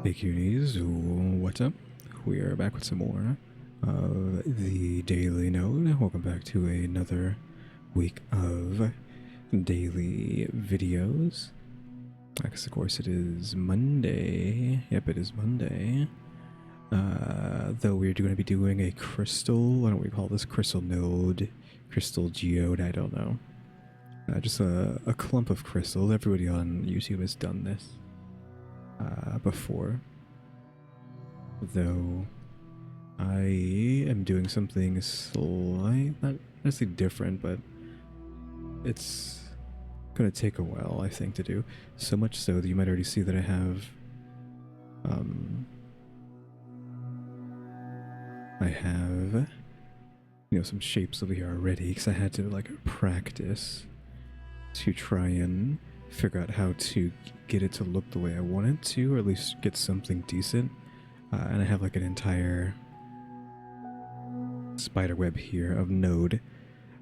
Hey cuties, what's up? We are back with some more of the Daily Node. Welcome back to another week of daily videos. Because of course it is Monday. Yep, it is Monday. Though we're going to be doing a crystal, what do we call this? Crystal node, crystal geode, I don't know. Just a clump of crystals. Everybody on YouTube has done this before. Though I am doing something not necessarily different, but it's gonna take a while, I think, to do. So much so that you might already see that I have some shapes over here already, because I had to like practice to try and figure out how to get it to look the way I want it to, or at least get something decent. And I have like an entire spider web here of N.O.D.E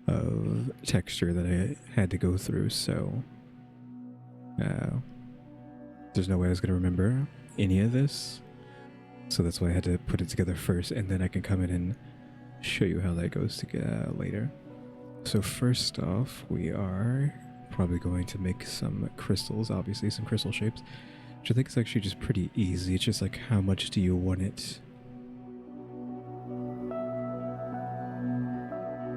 of texture that I had to go through, so there's no way I was going to remember any of this, so that's why I had to put it together first, and then I can come in and show you how that goes together later. So first off, we are probably going to make some crystals, obviously some crystal shapes, which I think is actually just pretty easy. It's just like, how much do you want it?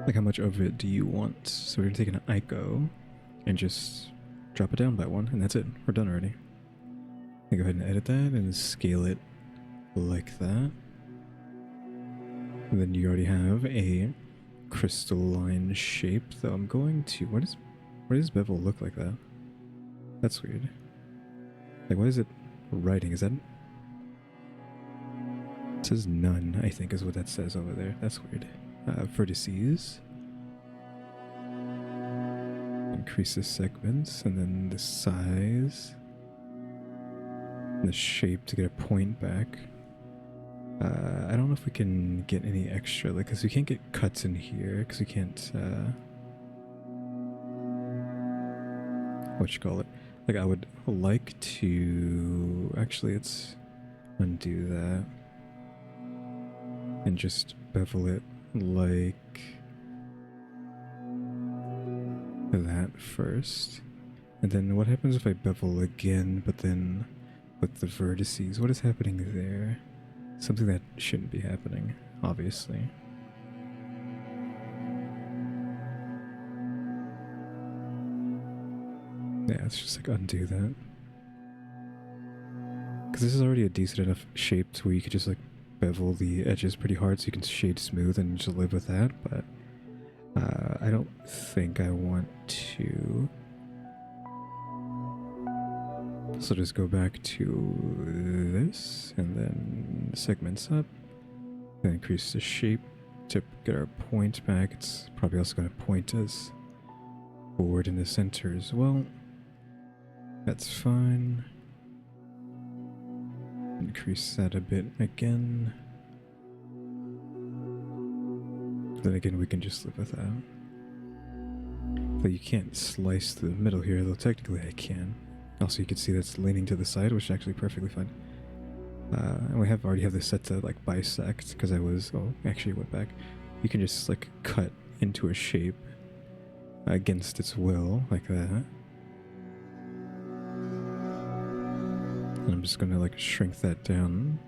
Like, how much of it do you want? So we're gonna take an ICO and just drop it down by one, and that's it. We're done already. Go ahead and edit that and scale it like that. And then you already have a crystalline shape, though I'm going to... Why does bevel look like that? That's weird. Like, why is it writing? Is that... It says none, I think, is what that says over there. That's weird. Vertices. Increase the segments, and then the size. And the shape to get a point back. I don't know if we can get any extra, like, because we can't get cuts in here, because we can't, like, I would like to, actually, let's undo that, and just bevel it like that first. And then what happens if I bevel again, but then with the vertices? What is happening there? Something that shouldn't be happening, obviously. Yeah, let's just like undo that. Because this is already a decent enough shape to where you could just like bevel the edges pretty hard so you can shade smooth and just live with that, but I don't think I want to. So just go back to this, and then segments up, then increase the shape to get our point back. It's probably also going to point us forward in the center as well. That's fine. Increase that a bit again. Then again, we can just live with that. But you can't slice the middle here, though technically I can. Also, you can see that's leaning to the side, which is actually perfectly fine. And we already have this set to like bisect, because actually it went back. You can just like cut into a shape against its will, like that. And I'm just gonna like shrink that down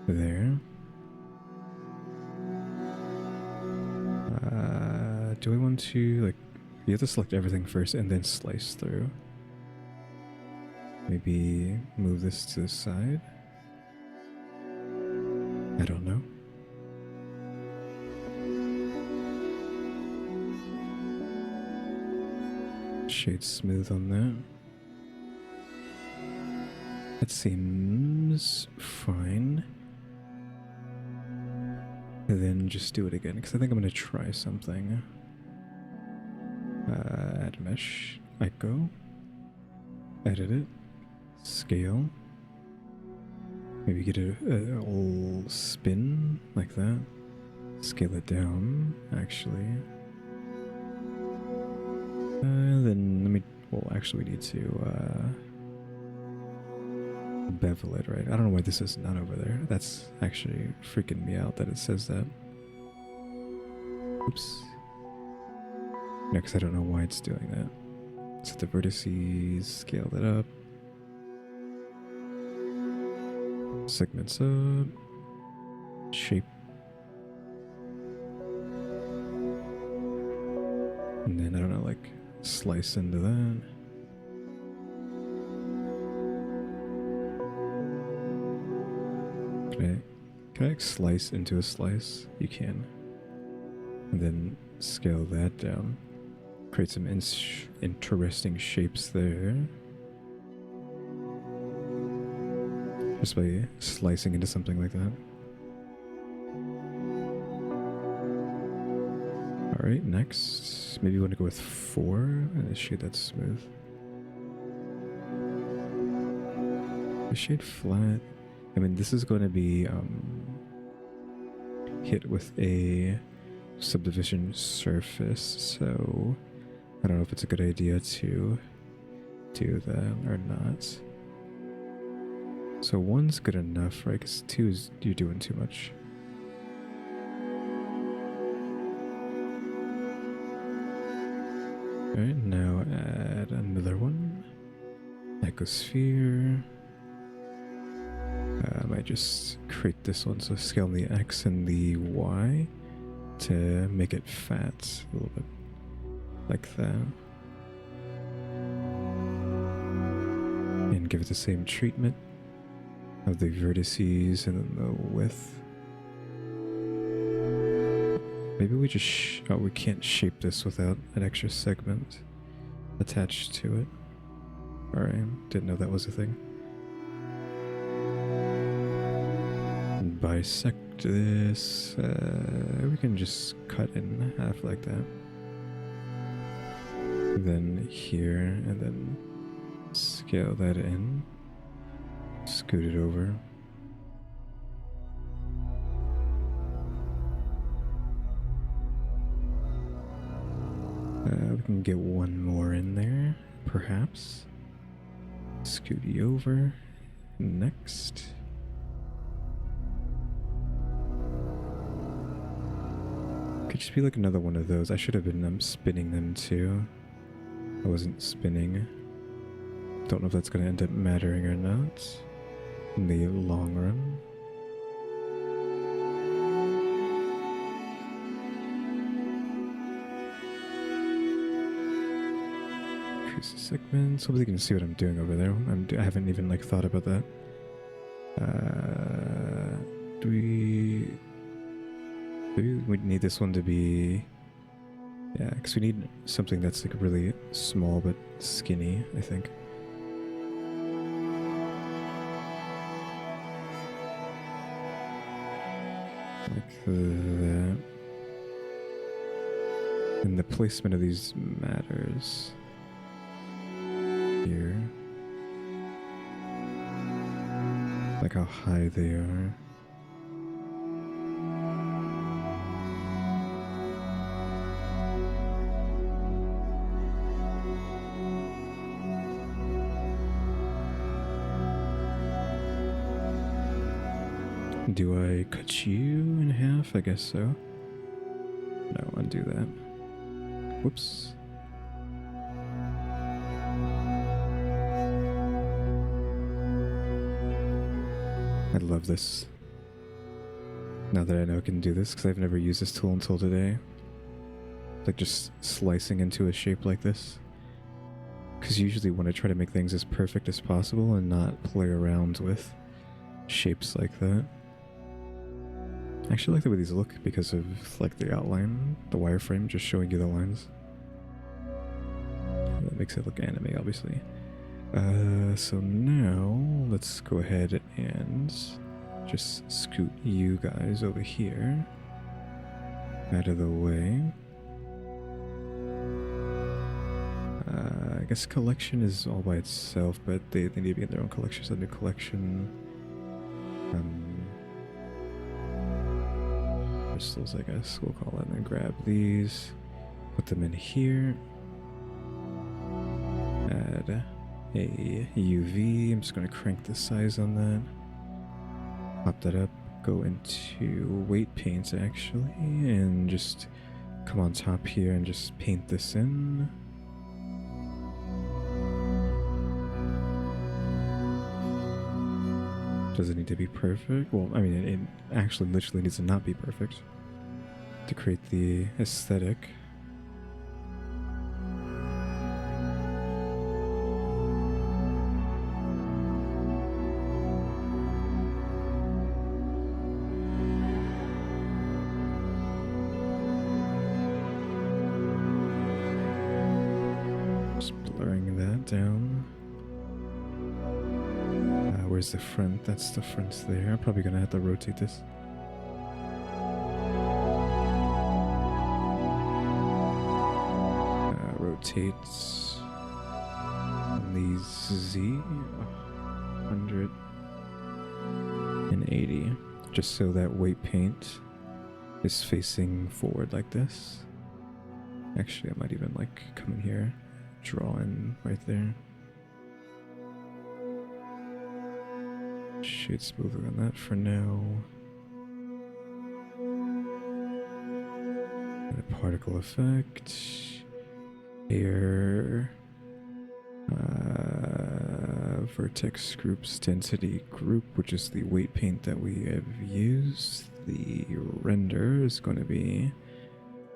there. Do we want to like... You have to select everything first and then slice through. Maybe move this to the side. I don't know. Shade smooth on that. That seems fine. And then just do it again, because I think I'm going to try something. Add mesh, ICO, edit it, scale, maybe get a little spin like that, scale it down, actually. Then actually we need to bevel it, right? I don't know why this is not over there. That's actually freaking me out that it says that. Oops. No, because I don't know why it's doing that. Set the vertices, scale it up. Segments up. Shape. And then, I don't know, like, slice into that. Can I like, slice into a slice? You can. And then scale that down. Create some interesting shapes there. Just by slicing into something like that. Alright, next. Maybe you want to go with 4 and a shade that's smooth. A shade flat. I mean, this is going to be hit with a subdivision surface, so I don't know if it's a good idea to do that or not. So 1's good enough, right? Because 2 is, you're doing too much. Alright, now add another one. Ecosphere. I might just create this one, so scale the X and the Y to make it fat a little bit. Like that. And give it the same treatment of the vertices and then the width. Maybe we just oh, we can't shape this without an extra segment attached to it. Alright, didn't know that was a thing. And bisect this. We can just cut in half like that. Then here, and then scale that in. Scoot it over. We can get one more in there, perhaps. Scooty over. Next. Could just be like another one of those. I should have been spinning them too. I wasn't spinning. Don't know if that's going to end up mattering or not in the long run. Increase the segments. Hopefully you can see what I'm doing over there. I haven't even like thought about that. Maybe we need this one to be... Yeah, because we need something that's like really small but skinny, I think. Like that. And the placement of these matters. Here. Like how high they are. Do I cut you in half? I guess so. No, undo that. Whoops. I love this. Now that I know I can do this, because I've never used this tool until today. Like just slicing into a shape like this. Because usually when I try to make things as perfect as possible and not play around with shapes like that. I actually like the way these look because of like the outline, the wireframe just showing you the lines. That makes it look anime, obviously. So now let's go ahead and just scoot you guys over here out of the way. I guess collection is all by itself, but they need to be in their own collection. So new collection. Crystals, I guess we'll call it, and then grab these, put them in here, add a UV. I'm just going to crank the size on that. Pop that up. Go into weight paint actually, and just come on top here and just paint this in. Does it need to be perfect? Well, I mean, it actually literally needs to not be perfect to create the aesthetic. Just blurring that down. Where's the front? That's the front there. I'm probably gonna have to rotate this. Rotates on the Z 180, just so that weight paint is facing forward like this. Actually, I might even like come in here, draw in right there. Shade smoother than that for now. And a particle effect. Here. Vertex groups density group, which is the weight paint that we have used. The render is going to be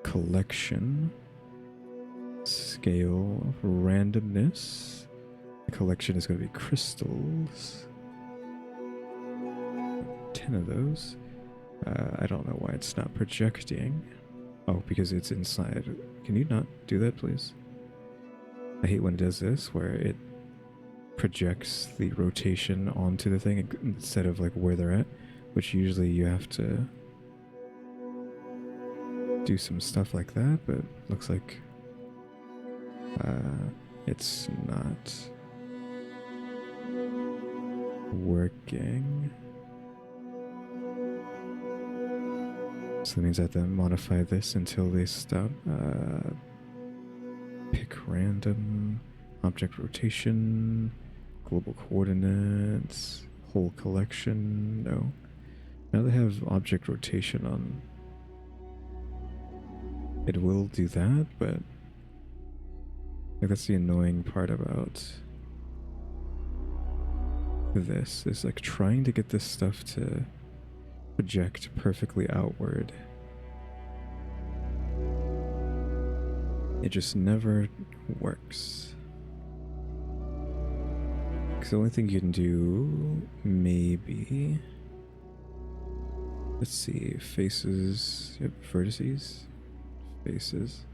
collection. Scale randomness. The collection is going to be crystals. 10 of those. I don't know why it's not projecting. Oh, because it's inside. Can you not do that, please? I hate when it does this, where it projects the rotation onto the thing instead of like where they're at, which usually you have to do some stuff like that, but looks like it's not working. So that means I have to modify this until they stop. Pick random, object rotation, global coordinates, whole collection. No. Now they have object rotation on. It will do that, but like, that's the annoying part about this, is like trying to get this stuff to project perfectly outward. It just never works. Because the only thing you can do, maybe, let's see, faces, yep, vertices, faces,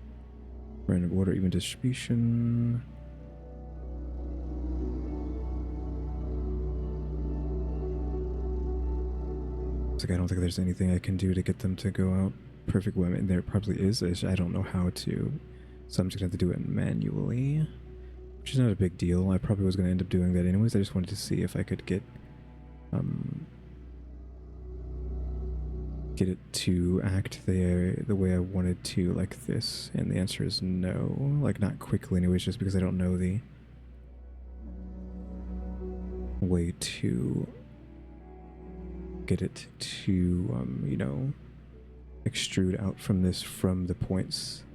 random order, even distribution. It's like, I don't think there's anything I can do to get them to go out perfect. Well, I mean, there probably is. I don't know how to. So I'm just going to have to do it manually, which is not a big deal. I probably was going to end up doing that anyways. I just wanted to see if I could get it to act the way I wanted to, like this. And the answer is no. Like, not quickly anyways, just because I don't know the way to get it to, you know, extrude out from the points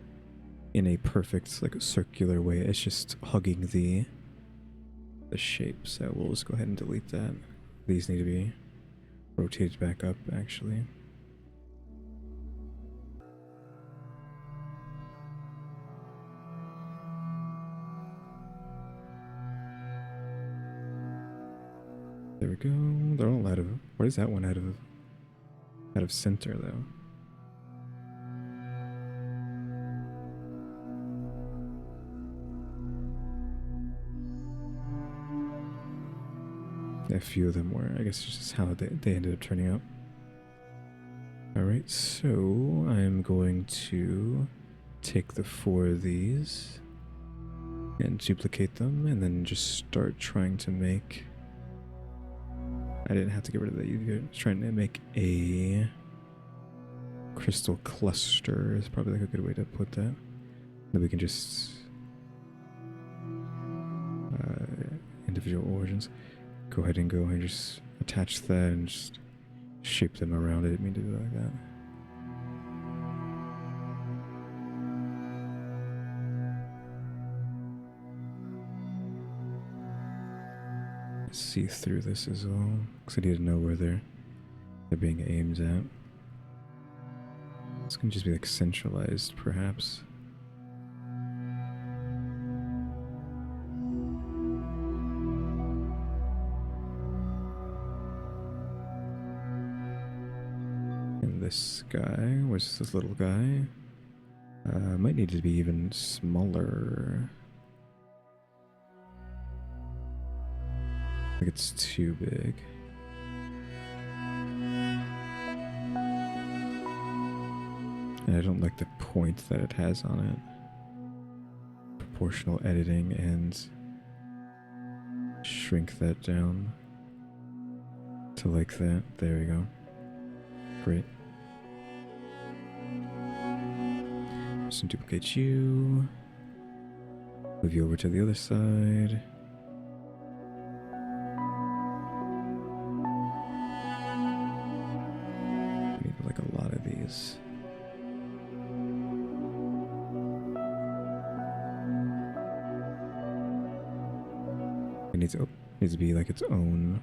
in a perfect, like, circular way. It's just hugging the shape. So we'll just go ahead and delete that. These need to be rotated back up, actually. There we go. They're all out of. What is that one out of center though? A few of them were. I guess it's just how they ended up turning out. Alright, so I'm going to take the 4 of these and duplicate them, and then just start trying to make. I didn't have to get rid of that. You're trying to make a crystal cluster is probably like a good way to put that. Then we can just individual origins. Go ahead and just attach that and just shape them around it. I didn't mean to do it like that. See through this as well, because I need to know where they're being aimed at. This can just be like centralized, perhaps. And this guy, where's this little guy? Might need to be even smaller. I think it's too big. And I don't like the point that it has on it. Proportional editing and shrink that down to like that. There we go. Great. Just duplicate you. Move you over to the other side. I need like a lot of these. It needs to be like its own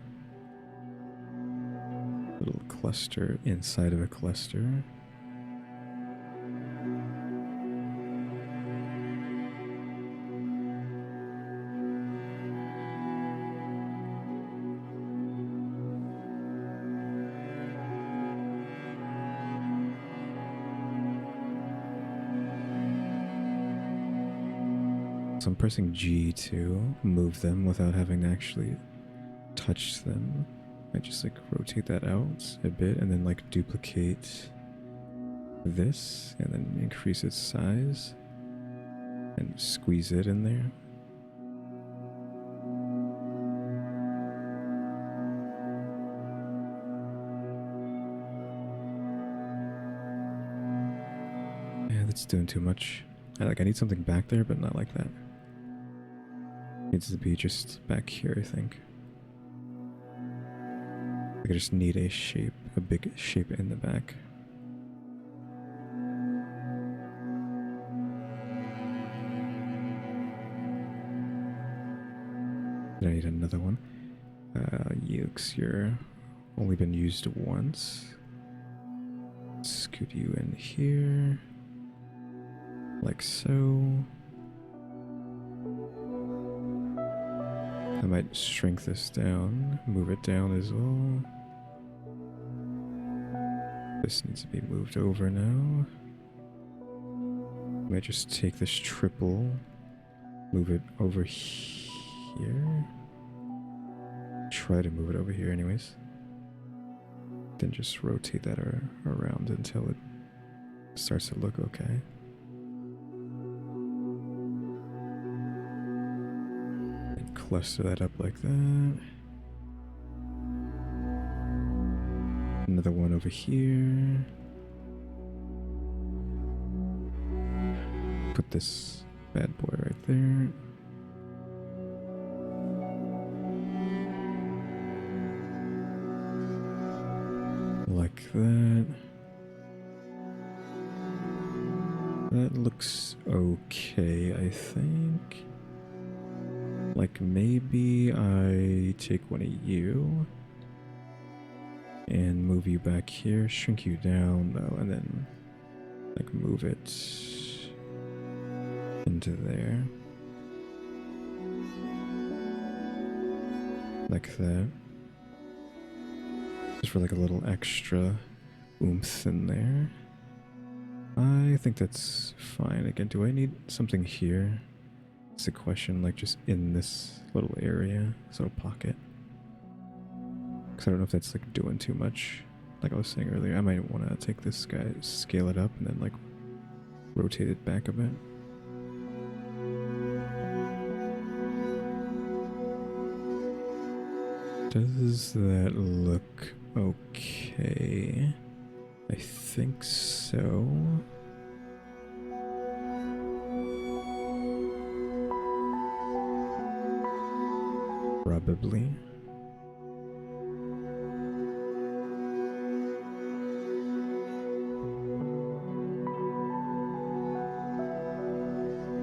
little cluster inside of a cluster. So I'm pressing G to move them without having to actually touch them. I just like rotate that out a bit and then like duplicate this and then increase its size and squeeze it in there. Yeah, that's doing too much. I need something back there, but not like that. Needs to be just back here, I think. I just need a shape, a big shape in the back. I need another one. Yukes, you're only been used once. Scoot you in here. Like so. I might shrink this down, move it down as well. This needs to be moved over now. I might just take this triple, move it over here. Try to move it over here anyways. Then just rotate that around until it starts to look okay. Cluster that up like that. Another one over here. Put this bad boy right there. Like that. That looks okay, I think. Like maybe I take one of you and move you back here, shrink you down though, and then like move it into there. Like that. Just for like a little extra oomph in there. I think that's fine. Again, do I need something here? It's a question, like just in this little area, this little pocket. Because I don't know if that's like doing too much. Like I was saying earlier, I might want to take this guy, scale it up, and then like rotate it back a bit. Does that look okay? I think so. Probably.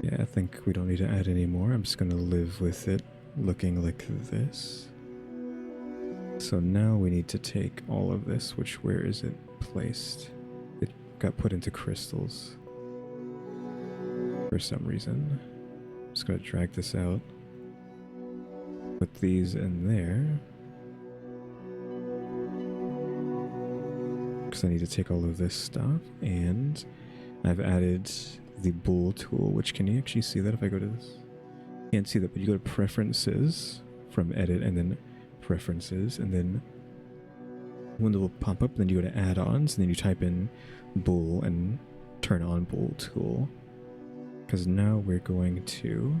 Yeah, I think we don't need to add any more. I'm just gonna live with it looking like this. So now we need to take all of this, which where is it placed? It got put into crystals for some reason. Just gonna drag this out. Put these in there. Because I need to take all of this stuff, and I've added the bool tool, which can you actually see that if I go to this? Can't see that, but you go to preferences from edit and then preferences, and then window will pop up, then you go to add-ons, and then you type in bool and turn on bool tool. Because now we're going to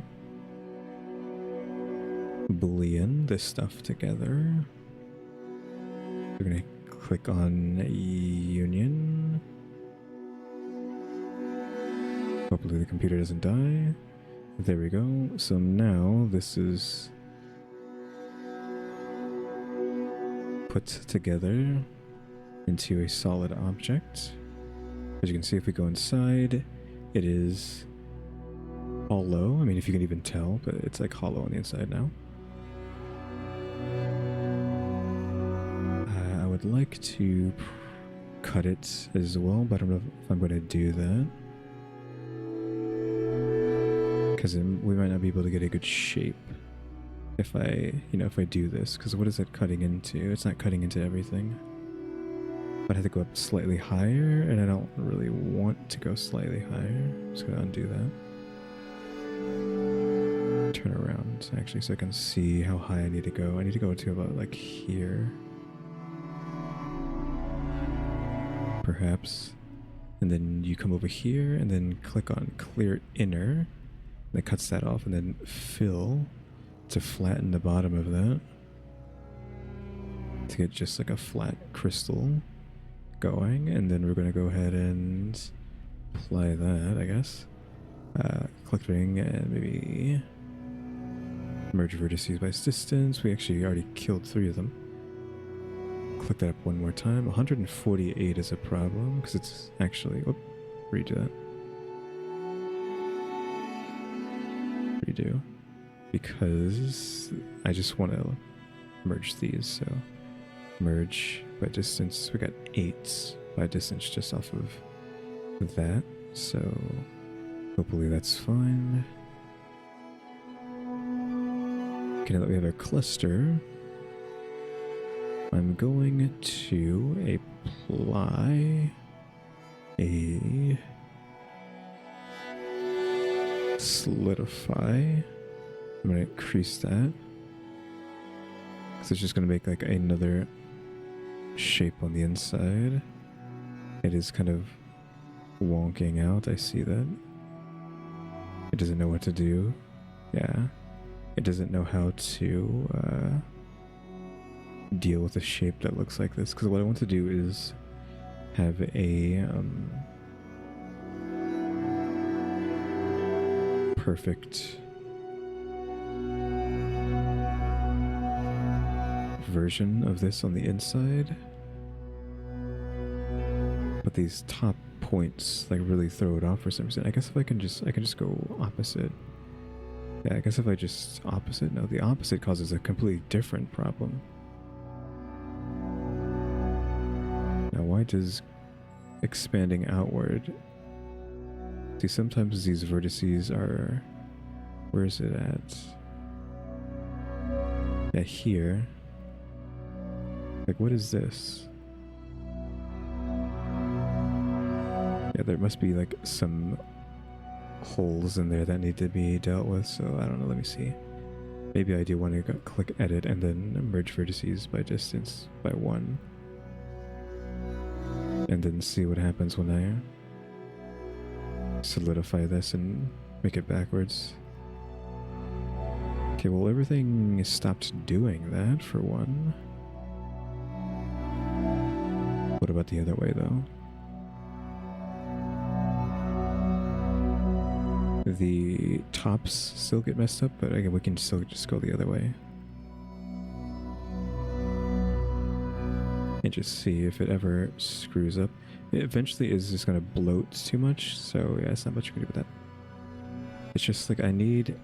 boolean this stuff together. We're going to click on union. Hopefully the computer doesn't die. There we go. So now this is put together into a solid object. As you can see, if we go inside, it is hollow. I mean, if you can even tell, but it's like hollow on the inside now. I would like to cut it as well, but I don't know if I'm going to do that. Because we might not be able to get a good shape if I do this. Because what is it cutting into? It's not cutting into everything. But I have to go up slightly higher, and I don't really want to go slightly higher. I'm just going to undo that. Turn around, actually, so I can see how high I need to go. I need to go to about, like, here. Perhaps. And then you come over here, and then click on Clear Inner. That cuts that off, and then fill to flatten the bottom of that to get just like a flat crystal going. And then we're going to go ahead and apply that, I guess. Click ring and maybe merge vertices by distance. We actually already killed 3 of them. Click that up one more time. 148 is a problem because it's actually, redo that. Redo, because I just want to merge these. So merge by distance, we got 8 by distance just off of that, so hopefully that's fine. Okay, now that we have our cluster, I'm going to apply a solidify. I'm going to increase that because it's just going to make like another shape on the inside. It is kind of wonking out. I see that. It doesn't know what to do. Yeah. It doesn't know how to deal with a shape that looks like this, because what I want to do is have a perfect version of this on the inside, but these top points like really throw it off for some reason. I guess if I can just go opposite. Yeah, I guess if I just opposite. No, the opposite causes a completely different problem. Now, why does expanding outward? See, sometimes these vertices are... Where is it at? Yeah, here. Like, what is this? Yeah, there must be, like, some holes in there that need to be dealt with, so I don't know, let me see. Maybe I do want to click edit and then merge vertices by distance by 1. And then see what happens when I solidify this and make it backwards. Okay, well, everything stopped doing that for one. What about the other way, though? The tops still get messed up, but again, we can still just go the other way. and just see if it ever screws up. It eventually is just going to bloat too much, so yeah, it's not much you can do with that. It's just like I need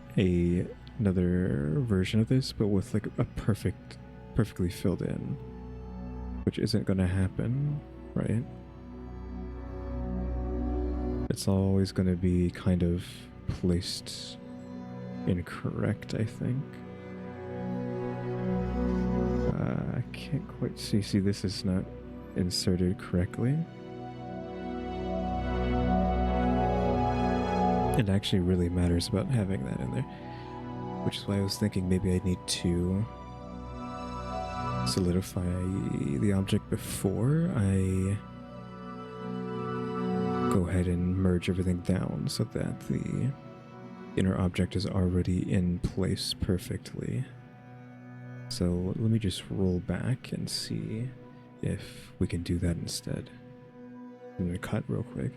another version of this, but with like a perfectly filled in, which isn't going to happen, right? It's always going to be kind of placed incorrect, I think. I can't quite see. See, this is not inserted correctly. It actually really matters about having that in there, which is why I was thinking maybe I need to solidify the object before I go ahead and merge everything down so that the inner object is already in place perfectly. So let me just roll back and see if we can do that instead. I'm gonna cut real quick.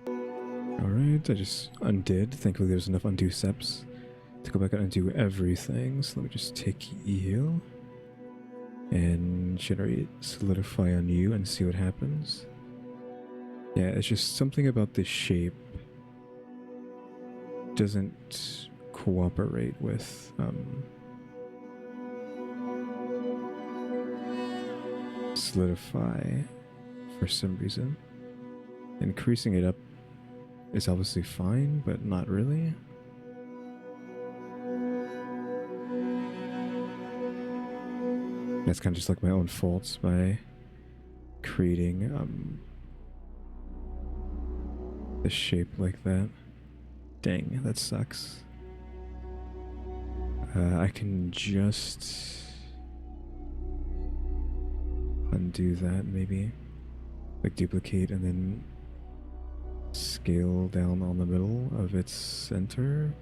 Alright, I just undid. Thankfully there's enough undo steps to go back and undo everything. So let me just take you and generate solidify on you and see what happens. Yeah, it's just something about this shape doesn't cooperate with solidify for some reason. Increasing it up is obviously fine, but not really. That's kind of just like my own faults by creating the shape like that. Dang, that sucks. I can just undo that maybe. Like duplicate and then scale down on the middle of its center.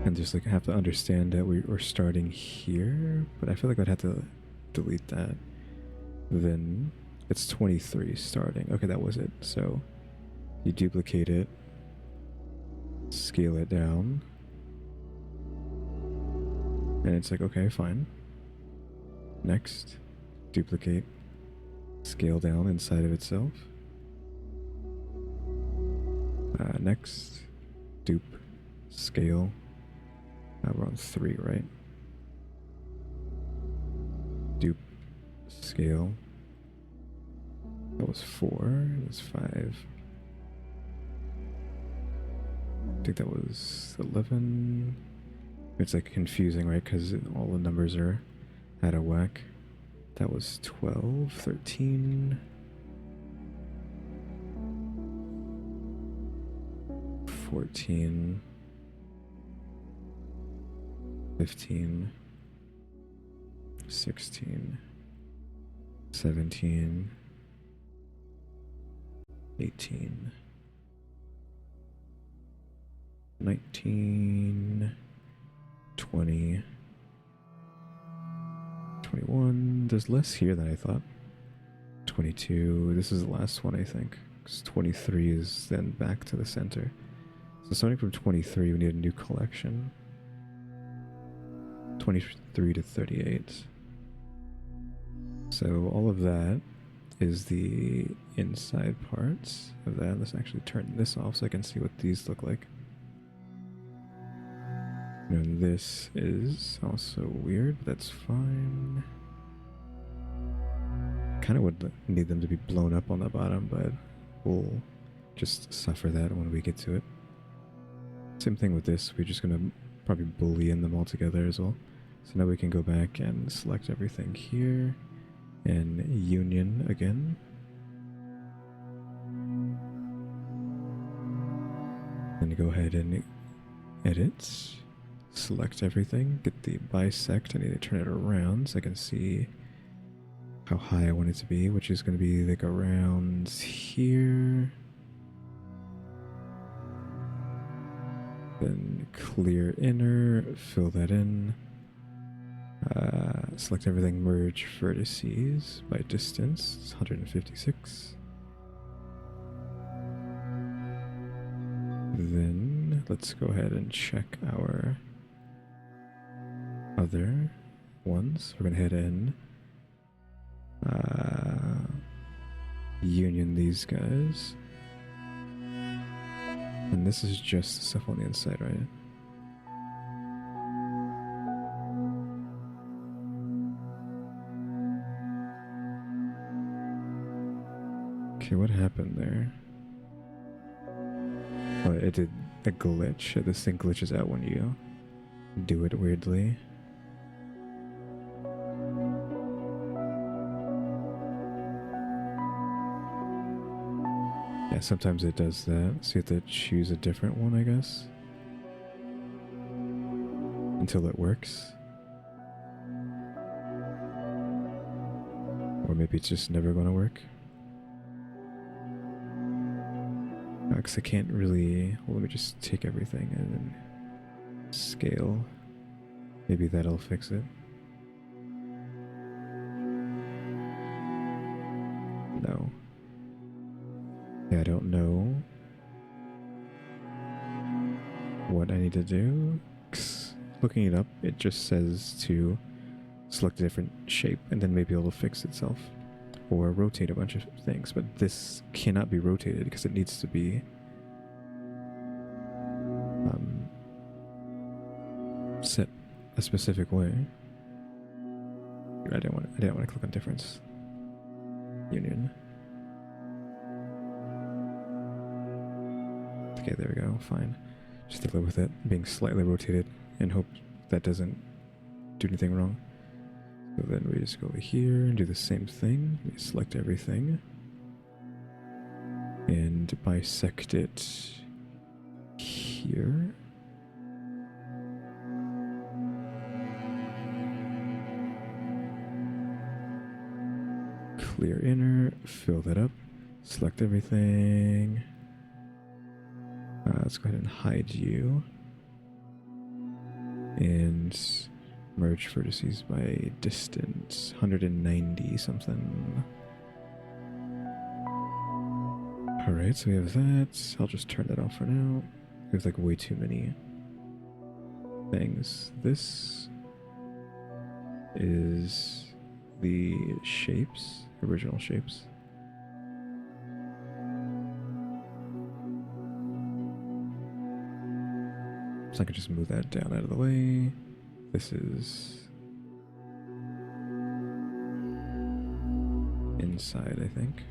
And just like have to understand that we're starting here, but I feel like I'd have to delete that. Then it's 23 starting. Okay, that was it. So you duplicate it, scale it down, and it's like, okay, fine. Next, duplicate, scale down inside of itself. Next, dupe, scale. We're on 3, right? Dupe, scale. That was 4. That's 5. I think that was 11. It's like confusing, right? Because all the numbers are out of whack. That was 12, 13. 14. 15, 16, 17, 18, 19, 20, 21. There's less here than I thought. 22. This is the last one, I think. Because 23 is then back to the center. So starting from 23, we need a new collection. 23 to 38. So all of that is the inside parts of that. Let's actually turn this off so I can see what these look like. And this is also weird, but that's fine. Kind of would need them to be blown up on the bottom, but we'll just suffer that when we get to it. Same thing with this. We're just going to probably boolean them all together as well. So now we can go back and select everything here and union again. Then go ahead and edit, select everything, get the bisect. I need to turn it around so I can see how high I want it to be, which is going to be like around here. Then clear inner, fill that in. Select everything, merge vertices by distance. It's 156. Then let's go ahead and check our other ones. We're going to head in, union these guys. And this is just the stuff on the inside, right? Okay, what happened there? Oh, it did a glitch. This thing glitches out when you do it weirdly. Yeah, sometimes it does that. So you have to choose a different one, I guess. Until it works. Or maybe it's just never going to work. Because I can't really... Well, let me just take everything and then scale. Maybe that'll fix it. No. Yeah, I don't know what I need to do. 'Cause looking it up, it just says to select a different shape and then maybe it'll fix itself. Or rotate a bunch of things, but this cannot be rotated because it needs to be set a specific way. I didn't want to click on difference. Union. Okay, there we go. Fine. Just to live with it being slightly rotated and hope that doesn't do anything wrong. So then we just go over here and do the same thing. We select everything and bisect it here. Clear inner, fill that up, select everything. Let's go ahead and hide you. And merge vertices by distance, 190 something. Alright, so we have that. I'll just turn that off for now. We have like way too many things. This is the shapes, original shapes. So I can just move that down out of the way. This is inside, I think.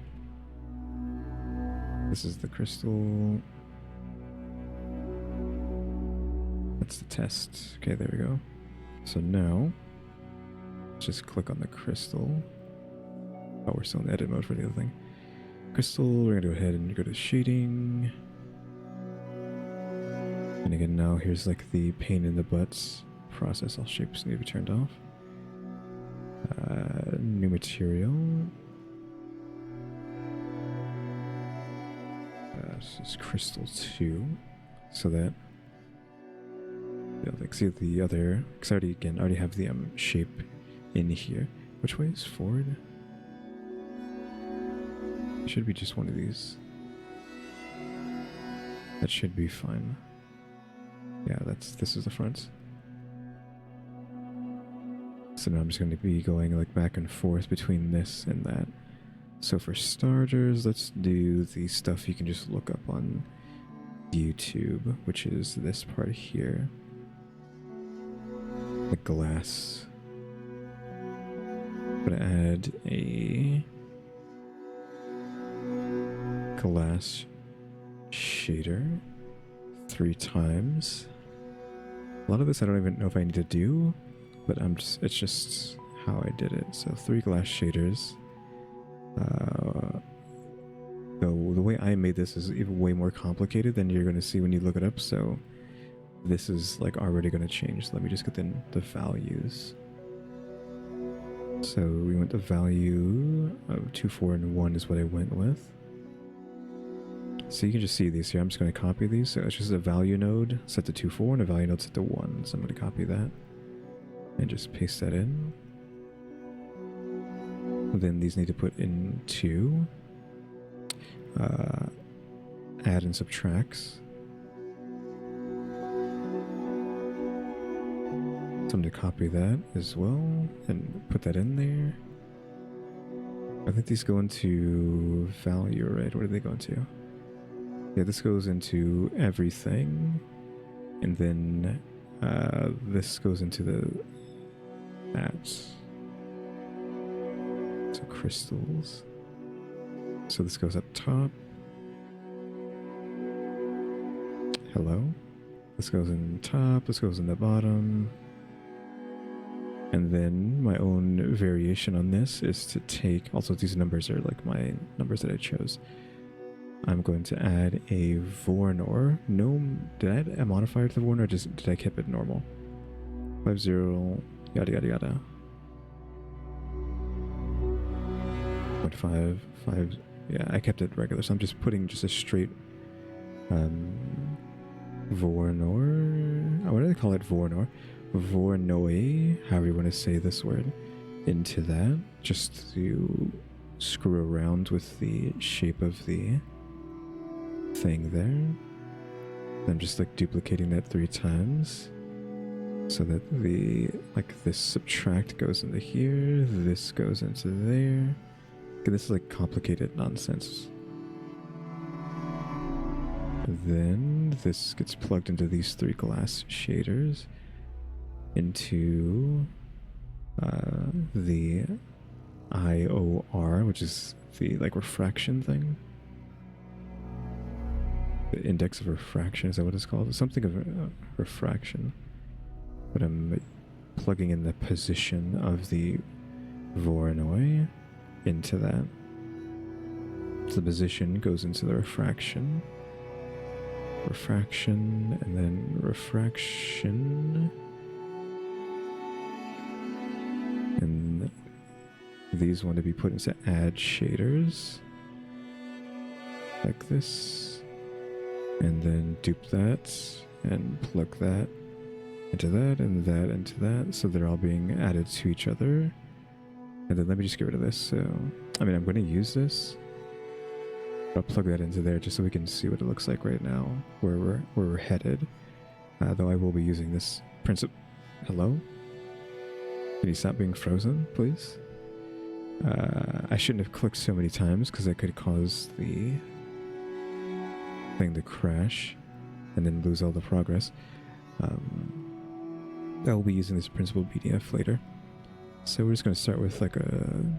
This is the crystal. That's the test. Okay, there we go. So now, let's just click on the crystal. Oh, we're still in edit mode for the other thing. Crystal, we're gonna go ahead and go to shading. And again, now here's like the pain in the butts. Process all shapes need to be turned off. New material. This is crystal 2. So that like see the other, because I already have the shape in here. Which way is forward? It should be just one of these. That should be fine. Yeah, this is the front. So now I'm just going to be going like back and forth between this and that. So for starters, let's do the stuff you can just look up on YouTube, which is this part here. The glass. I'm going to add a glass shader 3 times. A lot of this I don't even know if I need to do, but it's just how I did it. So 3 glass shaders. The way I made this is even way more complicated than you're going to see when you look it up, so this is like already going to change. So let me just get the values. So we went the value of 2, 4, and 1 is what I went with. So you can just see these here. I'm just going to copy these. So it's just a value node set to 2, 4 and a value node set to 1. So I'm going to copy that and just paste that in. Then these need to put in 2. Add and subtracts. I'm going to copy that as well and put that in there. I think these go into value, right? What do they go into? Yeah, this goes into everything. And then this goes into the mats. So crystals. So this goes up top. Hello. This goes in top. This goes in the bottom. And then my own variation on this is to take, also these numbers are like my numbers that I chose. I'm going to add a Voronor. No, did I add a modifier to the Voronor or just did I keep it normal? 50, yada yada yada. 0.5, 5, yeah, I kept it regular, so I'm just putting just a straight Voronor, what do they call it? Voronor? Voronoi, however you want to say this word, into that, just to screw around with the shape of the thing there. I'm just like duplicating that 3 times so that the, like this subtract goes into here, this goes into there. Okay, this is like complicated nonsense. Then this gets plugged into these 3 glass shaders into the IOR, which is the like refraction thing. The index of refraction, is that what it's called? Something of refraction. But I'm plugging in the position of the Voronoi into that. So the position goes into the refraction. Refraction, and then refraction. And these want to be put into add shaders. Like this. And then dupe that, and plug that into that, and that into that. So they're all being added to each other. And then let me just get rid of this. So, I mean, I'm going to use this. I'll plug that into there just so we can see what it looks like right now, where we're headed. Though I will be using this principle. Hello? Can you stop being frozen, please? I shouldn't have clicked so many times because that could cause the thing to crash and then lose all the progress. I will be using this principal PDF later. So we're just going to start with like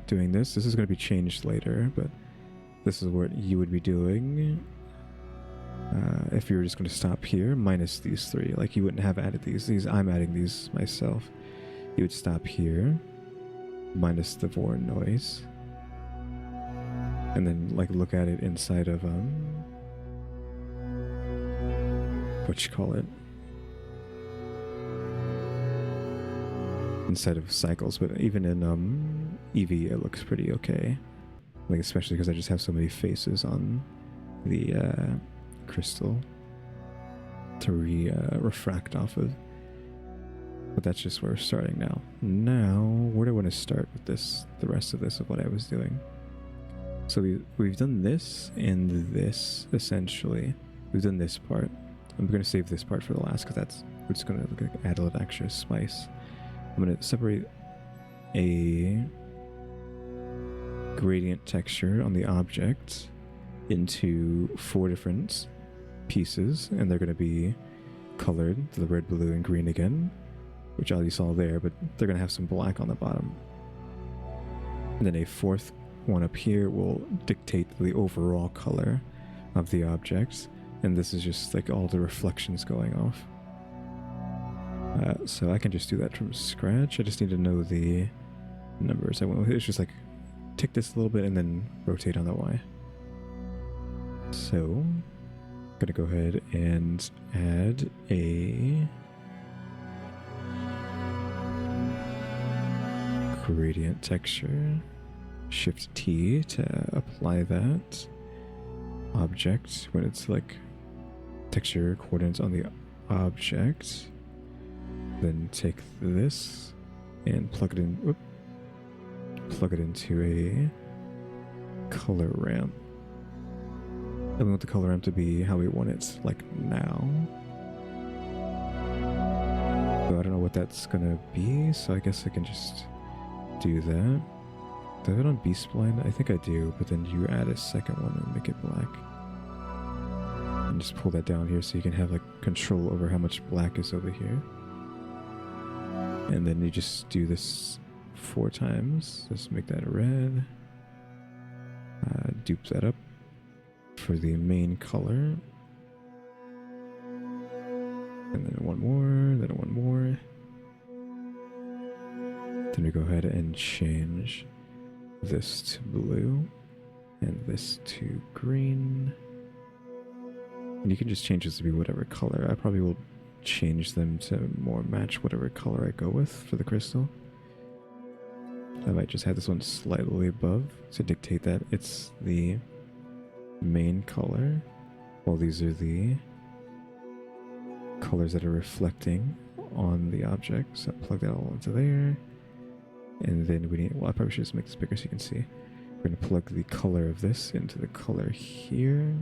doing this. This is going to be changed later, but this is what you would be doing if you were just going to stop here, minus these 3. Like you wouldn't have added these. I'm adding these myself. You would stop here, minus the Voron noise, and then like look at it inside of what you call it, inside of cycles. But even in Eevee, it looks pretty okay. Like especially because I just have so many faces on the crystal to refract off of. But that's just where we're starting now. Now, where do I want to start with this? The rest of this of what I was doing. So we've done this and this essentially. We've done this part. I'm going to save this part for the last because that's what's going to add a little extra spice. I'm going to separate a gradient texture on the object into 4 different pieces, and they're going to be colored, the red, blue, and green again, which all you saw there, but they're going to have some black on the bottom. And then a 4th one up here will dictate the overall color of the object, and this is just like all the reflections going off. So I can just do that from scratch. I just need to know the numbers I went with. It's just like tick this a little bit and then rotate on the Y. So I'm gonna go ahead and add a gradient texture. Shift T to apply that object when it's like texture coordinates on the object. Then take this and plug it in. Whoop, plug it into a color ramp. And we want the color ramp to be how we want it, like now. So I don't know what that's gonna be, so I guess I can just do that. Do I have it on B-spline? I think I do, but then you add a second one and make it black. And just pull that down here so you can have like control over how much black is over here. And then you just do this 4 times. Just make that red. Dupe that up for the main color. And then one more, then one more. Then we go ahead and change this to blue and this to green. And you can just change this to be whatever color. I probably will change them to more match whatever color I go with for the crystal. I might just have this one slightly above to dictate that it's the main color, while these are the colors that are reflecting on the object. So plug that all into there. And then we need, well, I probably should just make this bigger so you can see. We're going to plug the color of this into the color here.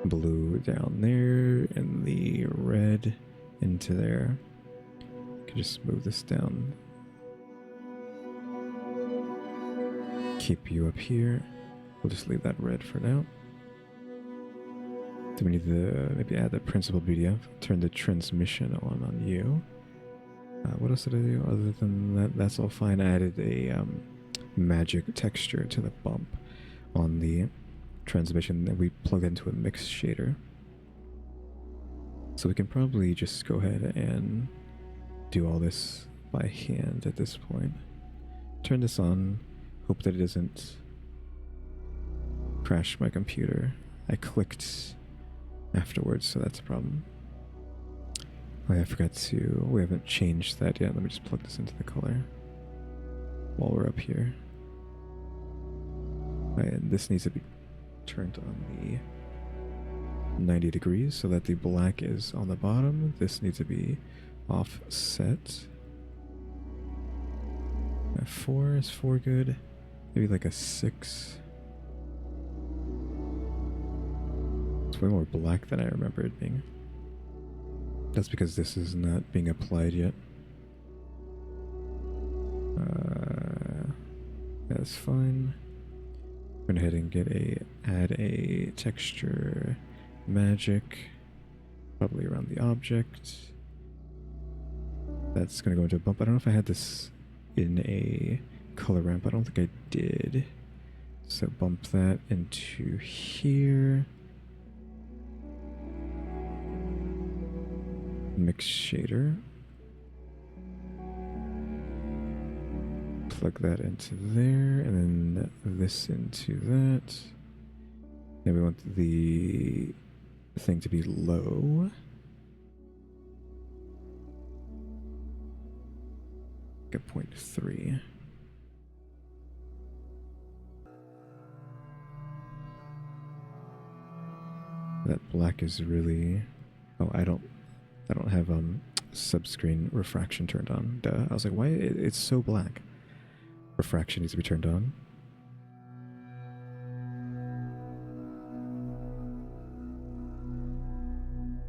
Blue down there, and the red into there. You can just move this down. Keep you up here. We'll just leave that red for now. Do we need to maybe add the principal BDF? Turn the transmission on you. What else did I do other than that? That's all fine. I added a magic texture to the bump on the transmission, and we plug that into a mix shader. So we can probably just go ahead and do all this by hand at this point. Turn this on. Hope that it doesn't crash my computer. I clicked afterwards, so that's a problem. Oh yeah, I forgot to... We haven't changed that yet. Let me just plug this into the color while we're up here. And this needs to be turned on the 90 degrees so that the black is on the bottom. This needs to be offset. 4 is 4 good. Maybe like a 6. It's way more black than I remember it being. That's because this is not being applied yet. That's fine. Go ahead and add a texture magic, probably around the object. That's gonna go into a bump. I don't know if I had this in a color ramp. I don't think I did. So bump that into here. Mix shader. Plug that into there, and then this into that. Then we want the thing to be low. Get 0.3. That black is really... Oh, I don't have subscreen refraction turned on. Duh. I was like, why? It's so black. Refraction needs to be turned on.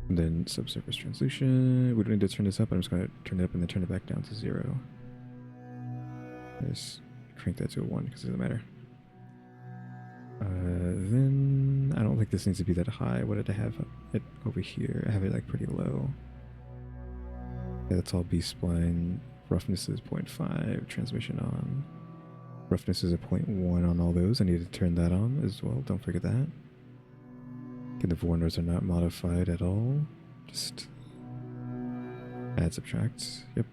And then subsurface translution. We don't need to turn this up. I'm just going to turn it up and then turn it back down to 0. Just crank that to a 1 because it doesn't matter. Then I don't think this needs to be that high. What did I have it over here? I have it like pretty low. Yeah, that's all B-spline. Roughness is 0.5. Transmission on. Roughness is a 0.1 on all those. I need to turn that on as well. Don't forget that. Okay, the warners are not modified at all. Just add, subtract. Yep.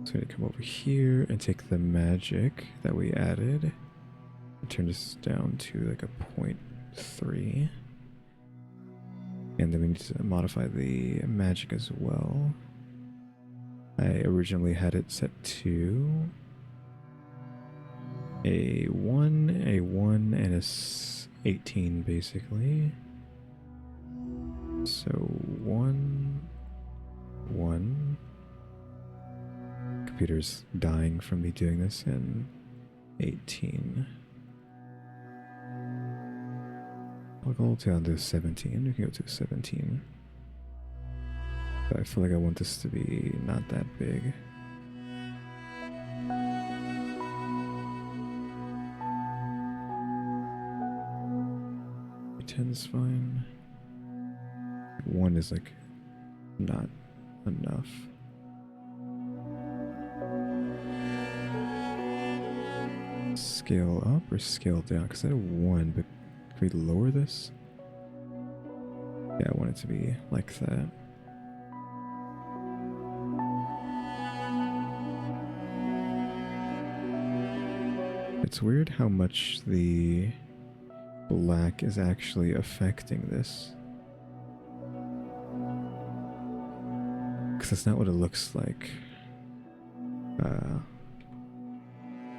So we need to come over here and take the magic that we added and turn this down to like a 0.3. And then we need to modify the magic as well. I originally had it set to a 1, and a 18 basically. So 1, 1. Computer's dying from me doing this, and 18. I'll go down to 17. We can go to 17. But I feel like I want this to be not that big. 10's fine. 1 is like not enough. Scale up or scale down? Because I have 1, but can we lower this? Yeah, I want it to be like that. It's weird how much the black is actually affecting this. Because that's not what it looks like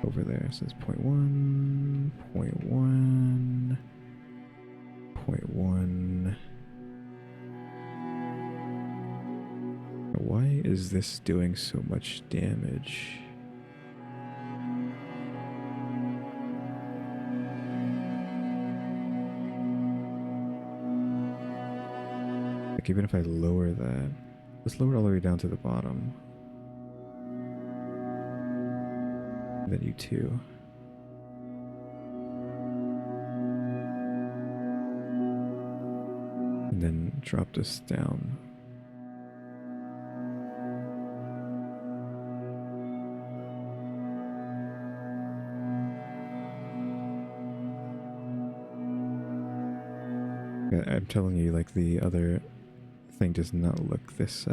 over there. It says 0.1, 0.1, 0.1. Why is this doing so much damage? Like even if I lower that, let's lower it all the way down to the bottom. And then you too. And then drop this down. I'm telling you, like, the other thing does not look this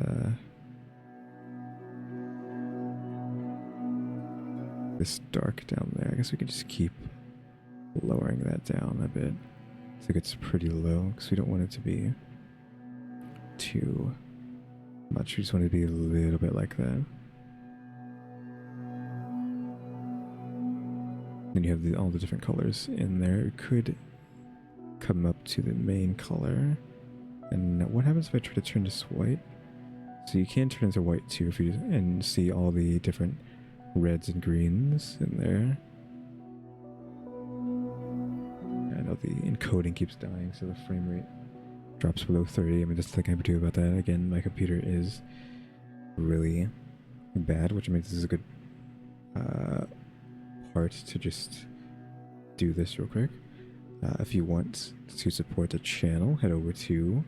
this dark down there. I guess we could just keep lowering that down a bit. So it gets pretty low because we don't want it to be too much. We just want it to be a little bit like that. Then you have all the different colors in there. It could come up to the main color. And what happens if I try to turn this white? So you can turn into white too if you and see all the different reds and greens in there. I know the encoding keeps dying, so the frame rate drops below 30. I mean, that's the thing I have to do about that. Again, my computer is really bad, which means this is a good part to just do this real quick. If you want to support the channel, head over to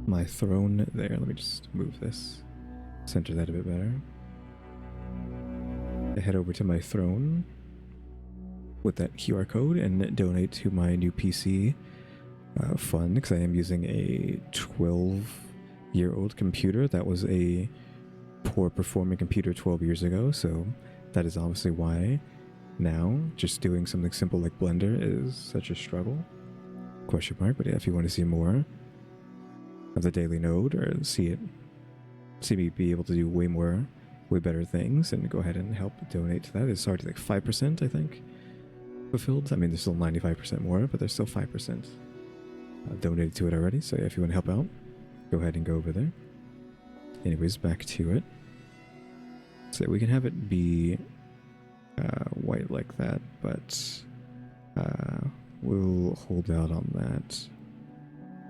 my throne there. Let me just move this, center that a bit better. Head over to my throne with that QR code and donate to my new PC fund, because I am using a 12-year-old computer that was a poor performing computer 12 years ago, so that is obviously why now just doing something simple like Blender is such a struggle. Question mark. But yeah, if you want to see more of the Daily Node or see me be able to do way better things, and go ahead and help donate to that. It's already like 5%, I think, fulfilled. I mean, there's still 95% more, but there's still 5% donated to it already. So yeah, if you want to help out, go ahead and go over there. Anyways, back to it. So we can have it be white like that, but we'll hold out on that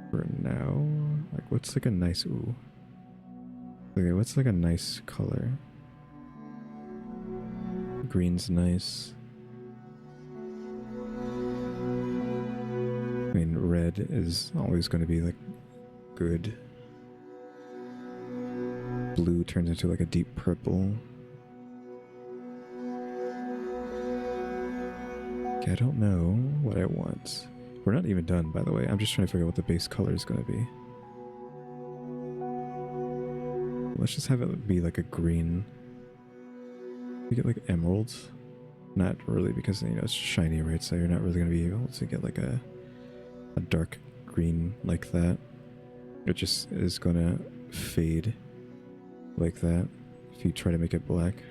for now. Like, what's like a nice okay, what's like a nice color? Green's nice. I mean, red is always going to be like good. Blue turns into like a deep purple. I don't know what I want. We're not even done, by the way. I'm just trying to figure out what the base color is going to be. Let's just have it be like a green. We get like emeralds. Not really, because, you know, it's shiny, right? So you're not really going to be able to get like a dark green like that. It just is going to fade like that if you try to make it black.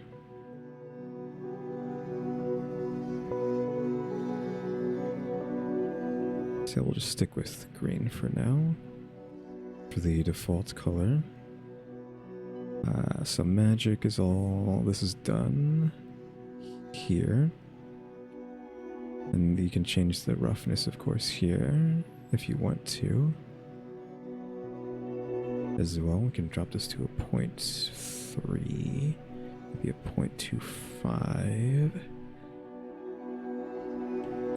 So we'll just stick with green for now, for the default color. So magic is all, this is done here. And you can change the roughness, of course, here, if you want to. as well. We can drop this to a 0.3, maybe a 0.25.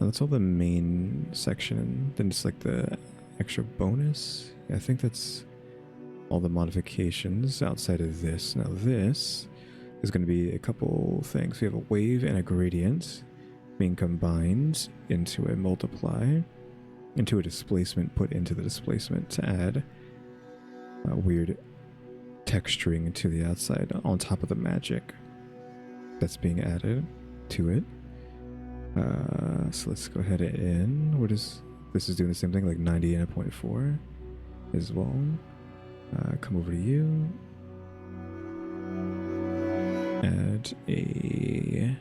And that's all the main section, and then just like the extra bonus. Yeah, I think that's all the modifications outside of this. Now this is going to be a couple things. We have a wave and a gradient being combined into a multiply, into a displacement put into the displacement to add weird texturing to the outside on top of the magic that's being added to it. So let's go ahead and this is doing the same thing, like 90 and a 0.4 as well. Come over to you, add a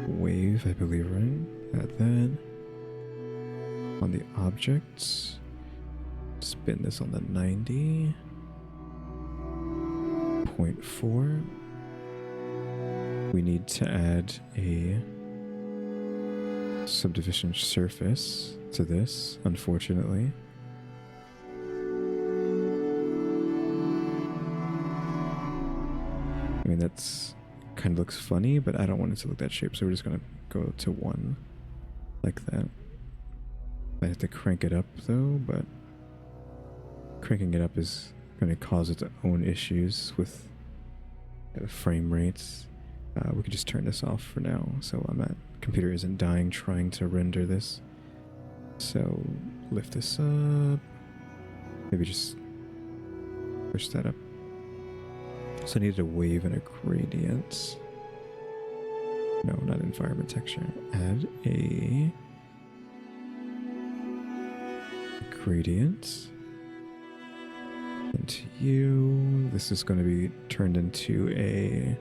wave, I believe, right? Add that on the objects. Spin this on the 90.4. We need to add a subdivision surface to this, unfortunately. I mean, that's kind of looks funny, but I don't want it to look that shape, so we're just going to go to 1 like that. I have to crank it up though, but cranking it up is going to cause its own issues with frame rates. We could just turn this off for now, so my computer isn't dying trying to render this. So lift this up, maybe just push that up. So I needed a wave and a gradient. No, not environment texture. Add a gradient into you. This is going to be turned into a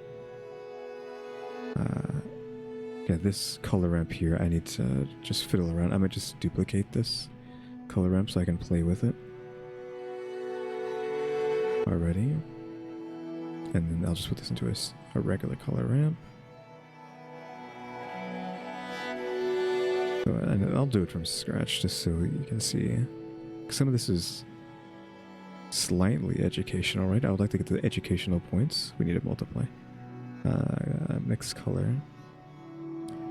yeah, this color ramp here. I need to just fiddle around. I might just duplicate this color ramp so I can play with it already. And then I'll just put this into a regular color ramp. So, and I'll do it from scratch just so you can see. Some of this is slightly educational, right? I would like to get to the educational points. We need to multiply. Mix color.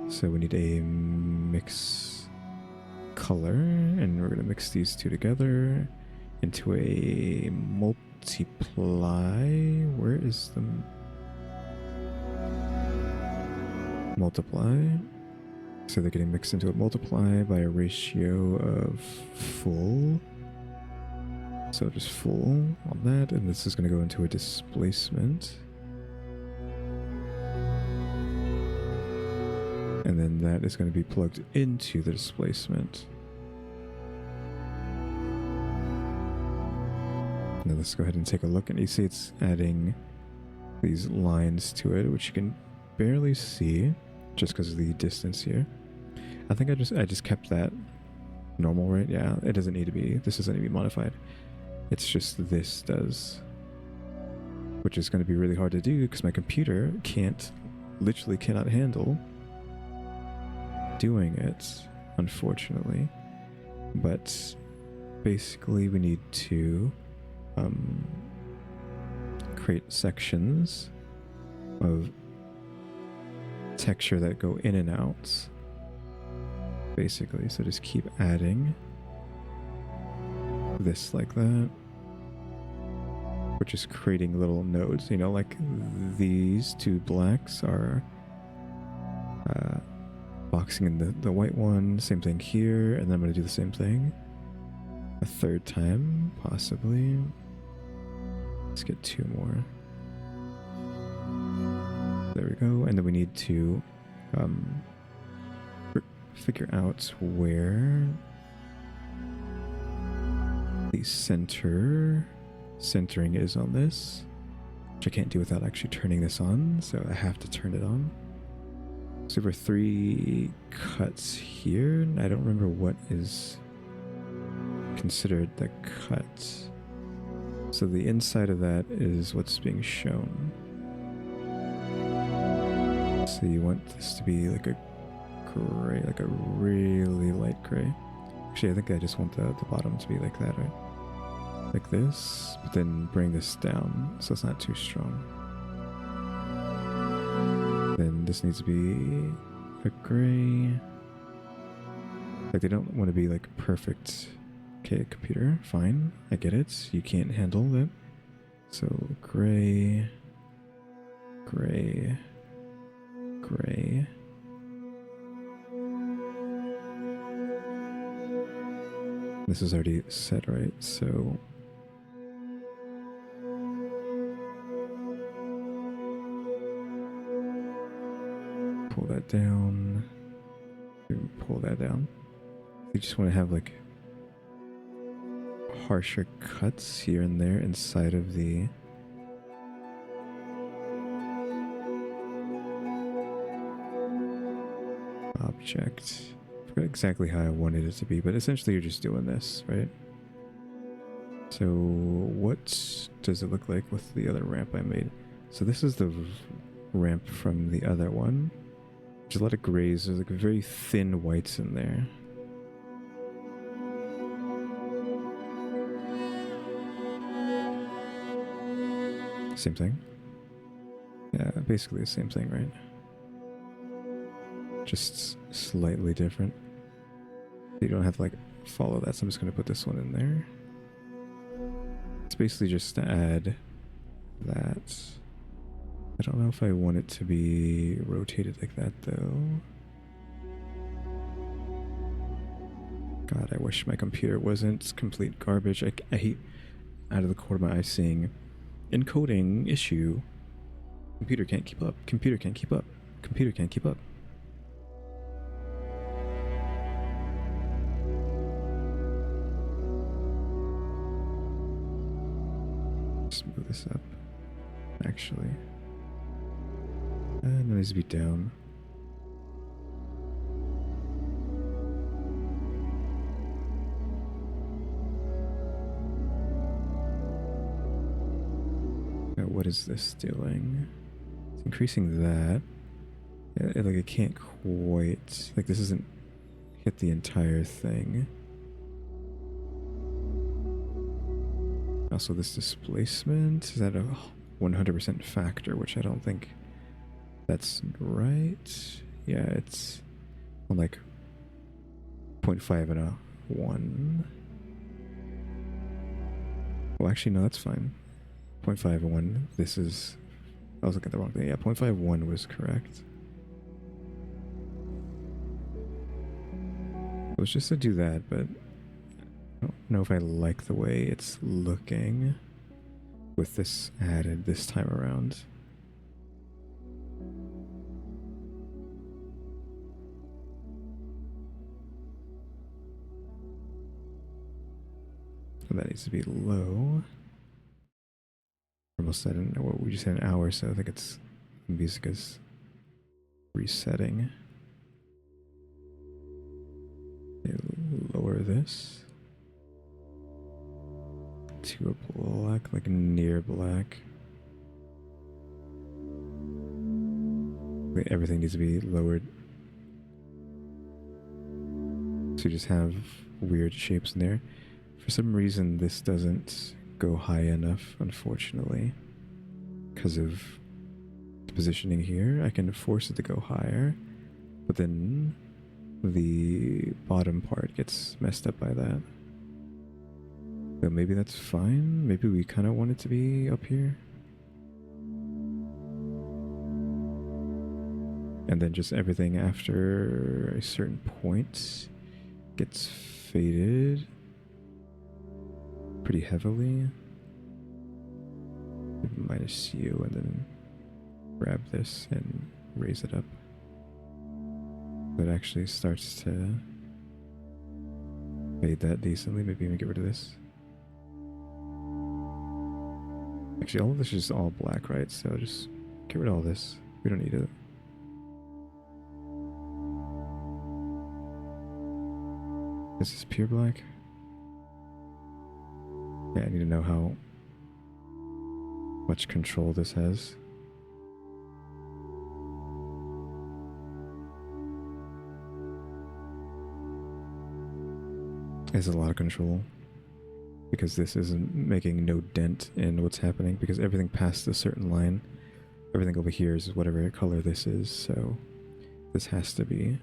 So we need a mix color, and we're going to mix these two together into a multiply. Where is the multiply? So they're getting mixed into a multiply by a ratio of full. So just full on that, and this is going to go into a displacement. And then that is going to be plugged into the displacement. Now let's go ahead and take a look, and you see it's adding these lines to it, which you can barely see just because of the distance here. I think I just kept that normal, right? Yeah, it doesn't need to be, this doesn't need to be modified. It's just this does, which is going to be really hard to do because my computer literally cannot handle doing it, unfortunately. But basically we need to create sections of texture that go in and out, basically. So just keep adding this like that. We're just creating little nodes, you know, like these two blacks are boxing in the white one. Same thing here, and then I'm going to do the same thing a third time, possibly. Let's get 2 more. There we go. And then we need to figure out where the centering is on this, which I can't do without actually turning this on, so I have to turn it on. So there are 3 cuts here. I don't remember what is considered the cut. So the inside of that is what's being shown. So you want this to be like a gray, like a really light gray. Actually, I think I just want the bottom to be like that, right? like this, but then bring this down so it's not too strong. Then this needs to be a gray. Like, they don't want to be like perfect. Okay, computer, fine, I get it. You can't handle it. So gray, gray, gray. This is already set, right? So pull that down. Pull that down. You just want to have like harsher cuts here and there inside of the object. I forgot exactly how I wanted it to be, but essentially you're just doing this, right? So what does it look like with the other ramp I made? So this is the ramp from the other one. There's a lot of grays. There's like very thin whites in there. Same thing. Yeah, basically the same thing, right? Just slightly different. You don't have to like follow that, so I'm just going to put this one in there. It's basically just to add that. I don't know if I want it to be rotated like that though. God, I wish my computer wasn't complete garbage. I hate out of the corner of my eye seeing encoding issue. Computer can't keep up. Computer can't keep up. Computer can't keep up. Just move this up. Actually. And it needs to be down. Now what is this doing? It's increasing that. Like it can't quite, like this doesn't hit the entire thing. Also this displacement, is that a 100% factor, which I don't think that's right. Yeah, it's on like 0.5 and a 1. Well, actually, no, that's fine. 0.5 and 1. This is, I was looking at the wrong thing. Yeah, 0.51 was correct. It was just to do that, but I don't know if I like the way it's looking with this added this time around. So that needs to be low. Almost at an, well, we just had an hour, so I think it's the music is resetting. Okay, lower this to a black, like near black. Everything needs to be lowered. So you just have weird shapes in there. For some reason, this doesn't go high enough, unfortunately, because of the positioning here. I can force it to go higher, but then the bottom part gets messed up by that. So maybe that's fine. Maybe we kind of want it to be up here. And then just everything after a certain point gets faded pretty heavily. Minus U, and then grab this and raise it up. That actually starts to fade that decently. Maybe even get rid of this. Actually, all of this is just all black, right? So just get rid of all this. We don't need it. This is pure black. Yeah, I need to know how much control this has. It has a lot of control. because this isn't making no dent in what's happening, because everything past a certain line, everything over here is whatever color this is, so this has to be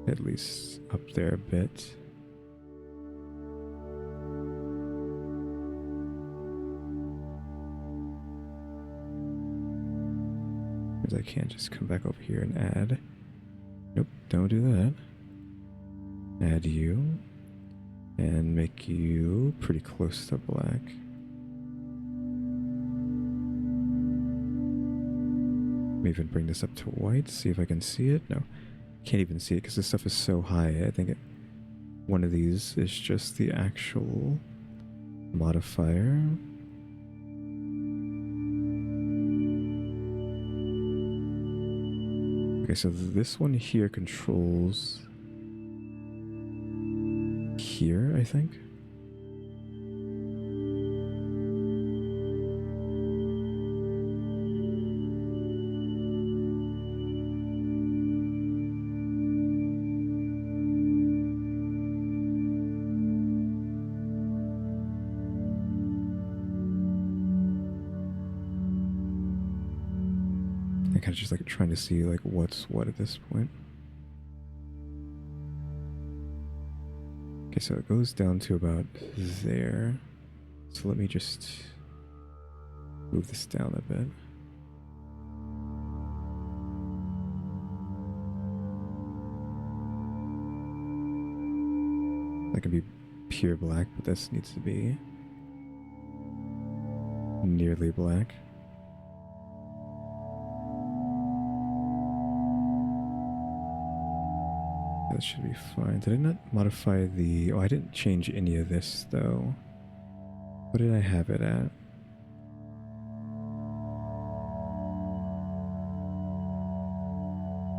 at least up there a bit. Because I can't just come back over here and add. Nope, don't do that. Add you and make you pretty close to black. Maybe even bring this up to white, see if I can see it. No, can't even see it because this stuff is so high. I think one of these is just the actual modifier. Okay, so this one here controls here, I think. I kind of just like trying to see like what's what at this point. Okay, so it goes down to about there. So let me just move this down a bit. That can be pure black, but this needs to be nearly black. That should be fine. Did I not modify the... Oh, I didn't change any of this, though. What did I have it at?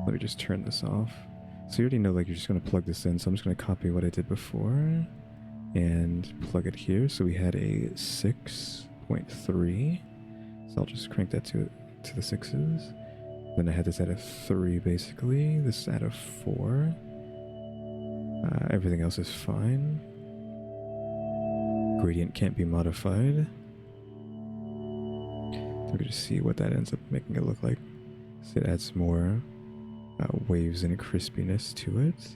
Let me just turn this off. So you already know, like, you're just going to plug this in, so I'm just going to copy what I did before and plug it here. So we had a 6.3. So I'll just crank that to the 6s. Then I had this at a 3, basically. This at a 4. Everything else is fine. Gradient can't be modified. We can just see what that ends up making it look like. So it adds more waves and crispiness to it.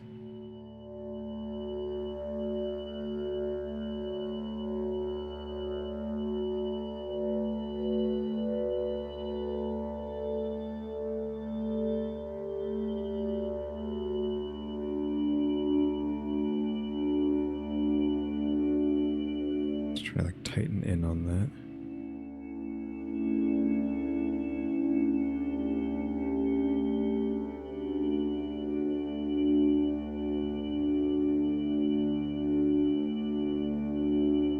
Try to like tighten in on that.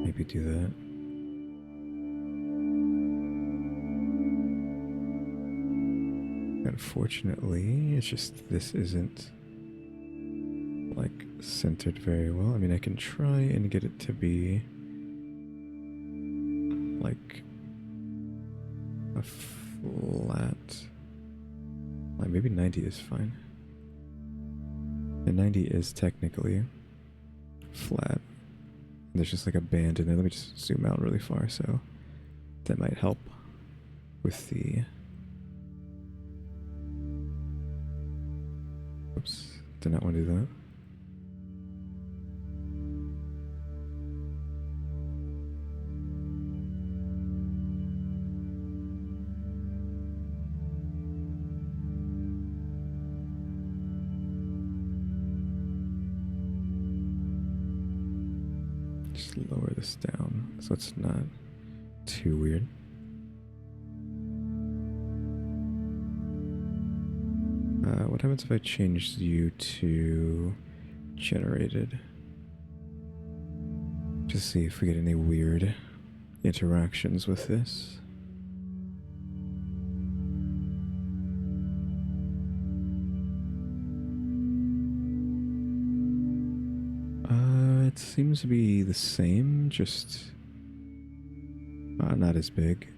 Maybe do that. Unfortunately, it's just this isn't like centered very well. I mean, I can try and get it to be like a flat, like maybe 90 is fine. And 90 is technically flat. And there's just like a band in there. Let me just zoom out really far, so that might help with the... Oops, did not want to do that. Just lower this down so it's not too weird. What happens if I changed you to generated? Just see if we get any weird interactions with this. It seems to be the same, just not as big.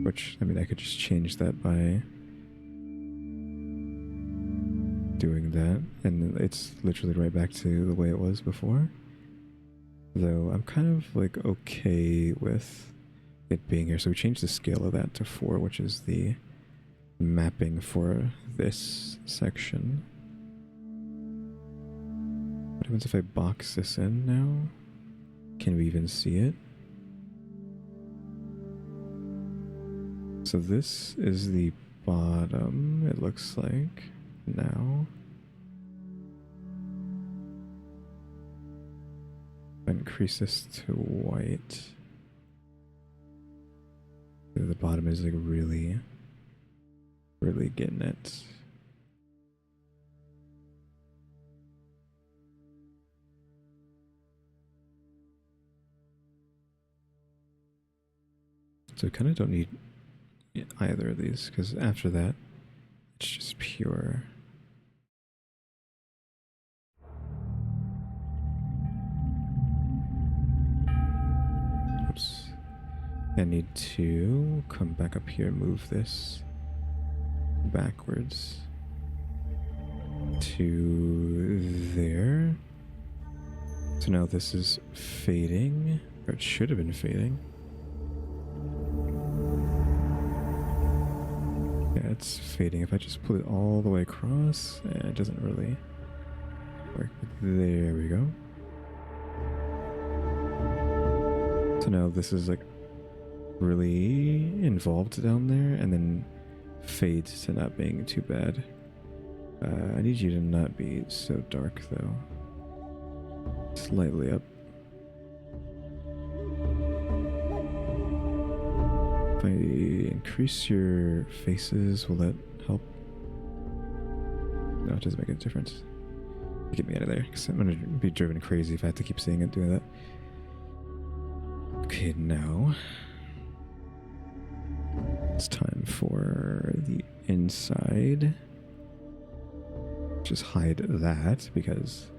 Which, I mean, I could just change that by doing that, and it's literally right back to the way it was before. Though I'm kind of like okay with it being here. So we changed the scale of that to 4, which is the mapping for this section. What happens if I box this in now? Can we even see it? So this is the bottom, it looks like, now. Increase this to white. The bottom is like really getting it. So I kind of don't need either of these, because after that, it's just pure. Oops. I need to come back up here and move this backwards to there. So now this is fading, or it should have been fading. Yeah, it's fading. If I just pull it all the way across, it doesn't really work. There we go. So now this is like really involved down there, and then fades to not being too bad. I need you to not be so dark though. Slightly up. If I increase your faces, will that help? No, it doesn't make a difference. Get me out of there, because I'm going to be driven crazy if I have to keep seeing it doing that. Okay, now it's time for the inside. Just hide that, because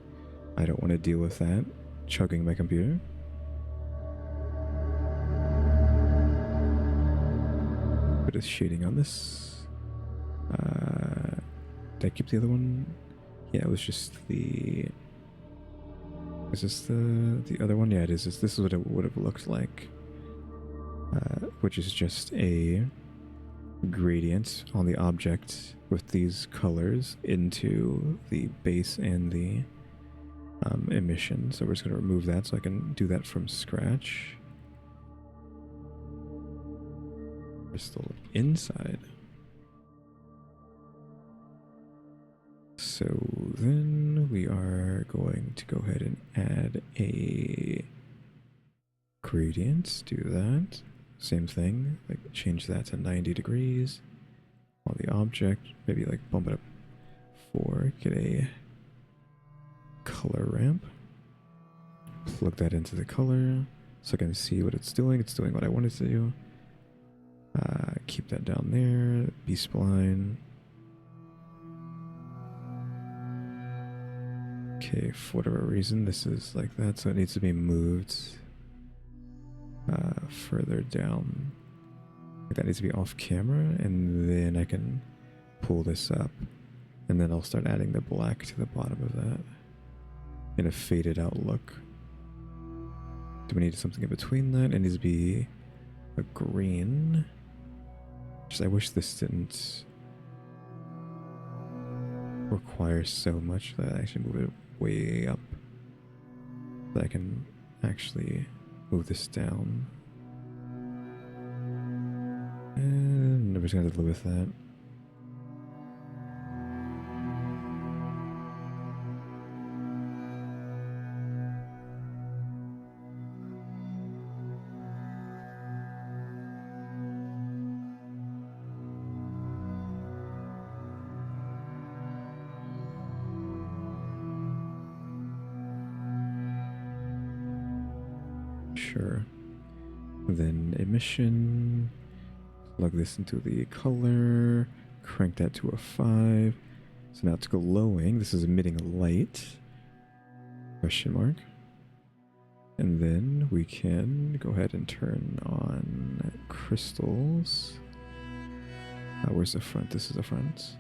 I don't want to deal with that chugging my computer. Bit of shading on this. Did I keep the other one? Yeah, it was just the... Is this the other one? Yeah, it is. This is what it would have looked like. Which is just a gradient on the object with these colors into the base and the emission. So we're just going to remove that so I can do that from scratch. Crystal inside. So then we are going to go ahead and add a gradient. Do that. Same thing. Like change that to 90 degrees on the object. Maybe like bump it up 4. Get a color ramp. Plug that into the color so I can see what it's doing. It's doing what I want it to do. Keep that down there. B-spline. Okay, for whatever reason, this is like that, so it needs to be moved further down. Like that needs to be off camera, and then I can pull this up, and then I'll start adding the black to the bottom of that in a faded out look. Do we need something in between that? It needs to be a green. Just, I wish this didn't require so much that I actually move it way up, that I can actually move this down. And I'm just gonna have to live with that. Sure. Then emission, plug this into the color, crank that to a 5. So now it's glowing. This is emitting light. Question mark. And then we can go ahead and turn on crystals. Where's the front? This is the front.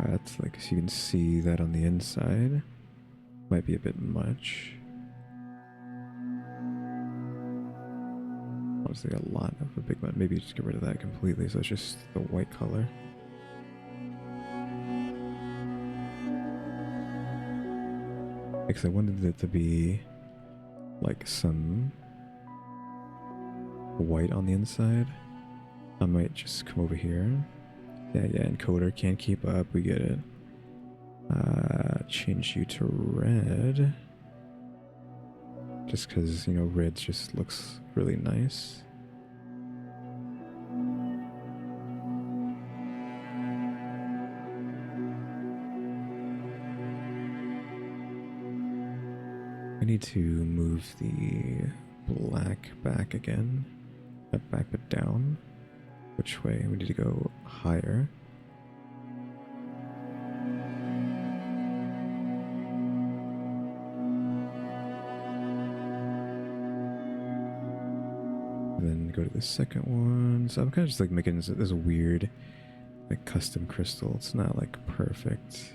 That's like, so you can see that on the inside. Might be a bit much. Honestly, a lot of a big one. Maybe just get rid of that completely, so it's just the white color. Because I wanted it to be like some white on the inside. I might just come over here. Yeah, encoder can't keep up, we get it. Change you to red. Just because, you know, red just looks really nice. I need to move the black back again. Not back, but down. Which way? We need to go higher. And then go to the second one. So I'm kind of just like making this weird, like custom crystal. It's not like perfect.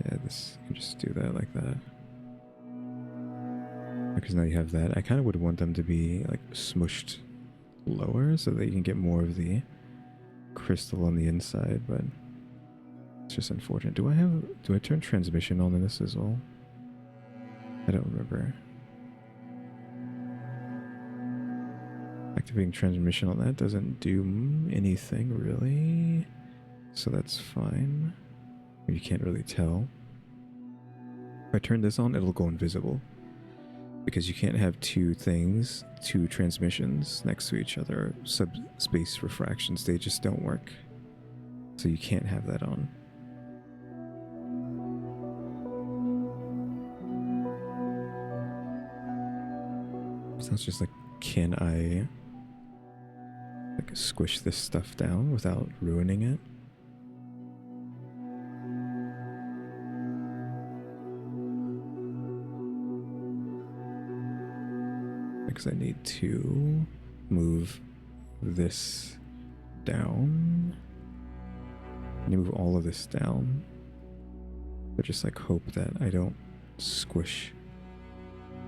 Yeah, this, you can just do that like that. Because now you have that. I kind of would want them to be like smushed lower so that you can get more of the crystal on the inside, but it's just unfortunate. Do I turn transmission on in this as well? I don't remember. Activating transmission on that doesn't do anything really, so that's fine. You can't really tell. If I turn this on, it'll go invisible. Because you can't have two transmissions next to each other. Subspace refractions, they just don't work. So you can't have that on. So it's just like, can I like squish this stuff down without ruining it? Because I need to move this down. I need to move all of this down. But just like hope that I don't squish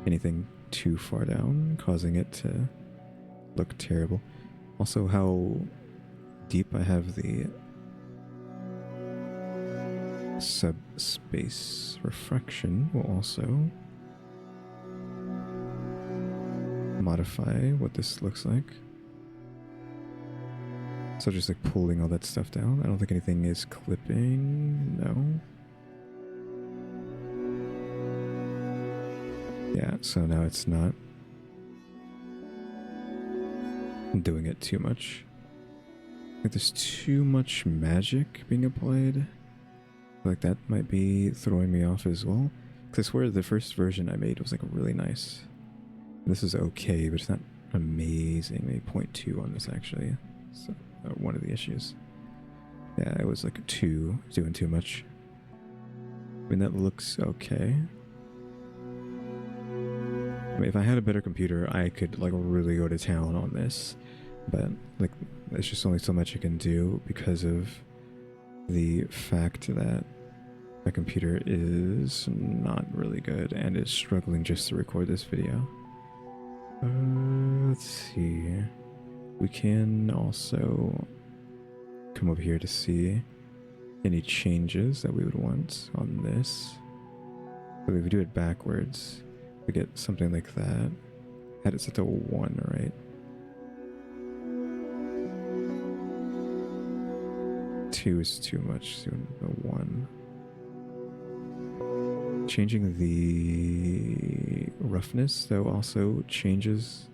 anything too far down, causing it to look terrible. Also, how deep I have the subspace refraction will also modify what this looks like. So just like pulling all that stuff down. I don't think anything is clipping. No. Yeah, so now it's not doing it too much. Like there's too much magic being applied. Like that might be throwing me off as well. Because I swear the first version I made was like really nice. This is okay, but it's not amazing. Maybe 0.2 on this actually. So one of the issues. Yeah, it was like a 2, doing too much. I mean, that looks okay. I mean, if I had a better computer, I could like really go to town on this. But like, there's just only so much I can do because of the fact that my computer is not really good and is struggling just to record this video. Let's see. We can also come over here to see any changes that we would want on this. But if we do it backwards, we get something like that. Had it set to 1, right? Two is too much, so the 1. Changing the roughness, though, also changes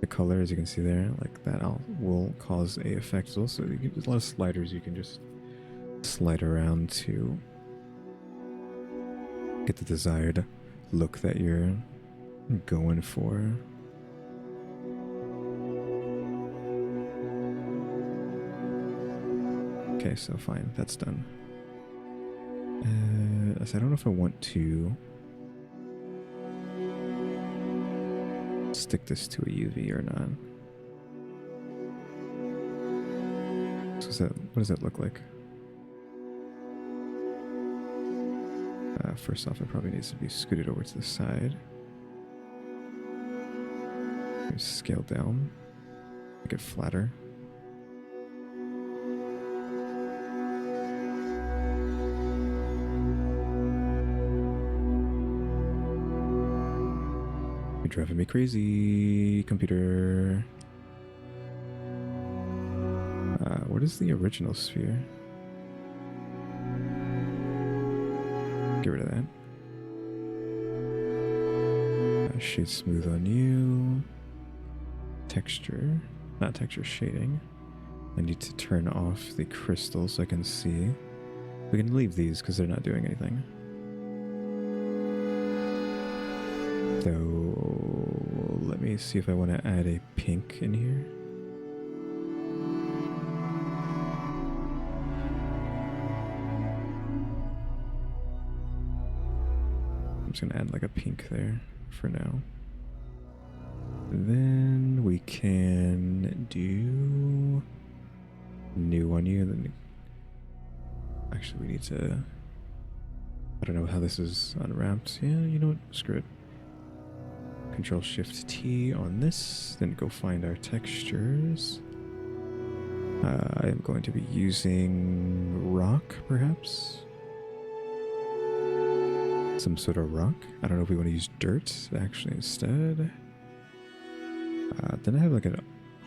the color, as you can see there. Like that will cause a effect. Also, there's a lot of sliders you can just slide around to get the desired look that you're going for. Okay, so fine, that's done. I don't know if I want to stick this to a UV or not. So what does that look like? First off, it probably needs to be scooted over to the side. Scale down, make it flatter. You're driving me crazy, computer. What is the original sphere? Get rid of that. Shade smooth on you. Texture, not texture, shading. I need to turn off the crystal so I can see. We can leave these because they're not doing anything. So let me see if I want to add a pink in here. I'm just gonna add like a pink there for now. Then we can do new on you. Then actually we need to, I don't know how this is unwrapped. Yeah, you know what? Screw it. Control Shift T on this. Then go find our textures. I am going to be using rock, perhaps. Some sort of rock. I don't know if we want to use dirt actually instead. Then I have like a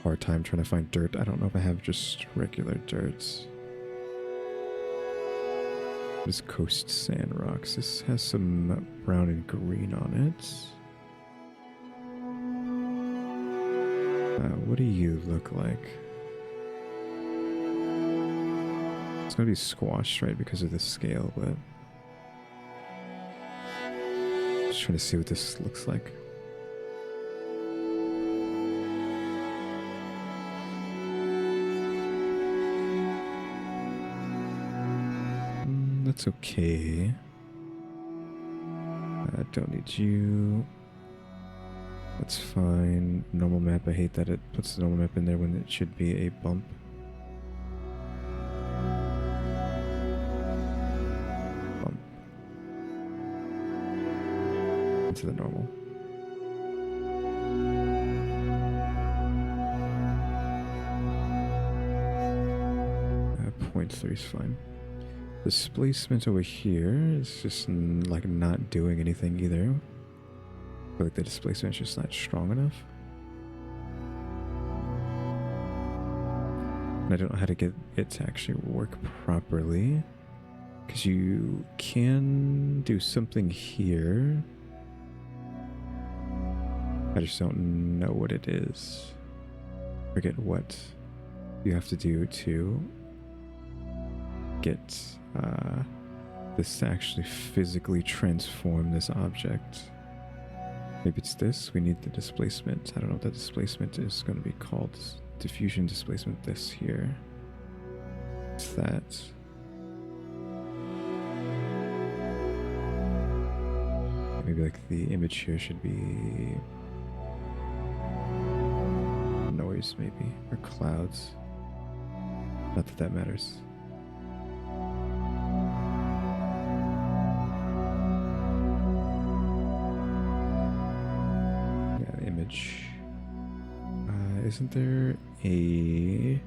hard time trying to find dirt. I don't know if I have just regular dirt. This coast sand rocks. This has some brown and green on it. What do you look like? It's gonna be squashed, right, because of the scale, but just trying to see what this looks like. That's okay. I don't need you. That's fine. Normal map, I hate that it puts the normal map in there when it should be a bump. Bump. Into the normal. 0.3 is fine. Displacement over here is just like not doing anything either. I feel like the displacement is just not strong enough. And I don't know how to get it to actually work properly. Because you can do something here. I just don't know what it is. Forget what you have to do to get this to actually physically transform this object. Maybe it's this. We need the displacement. I don't know what that displacement is going to be called. Diffusion displacement, this here. It's that. Maybe like the image here should be noise maybe, or clouds. Not that that matters. Yeah, image. Isn't there a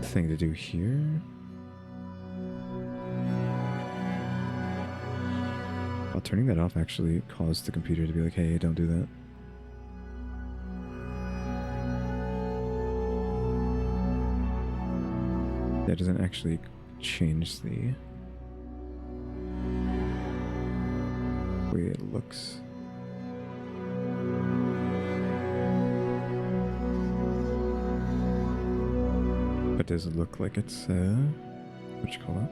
thing to do here? Well, turning that off actually caused the computer to be like, hey, don't do that. That doesn't actually change the way it looks. But does it look like it's, what you call it?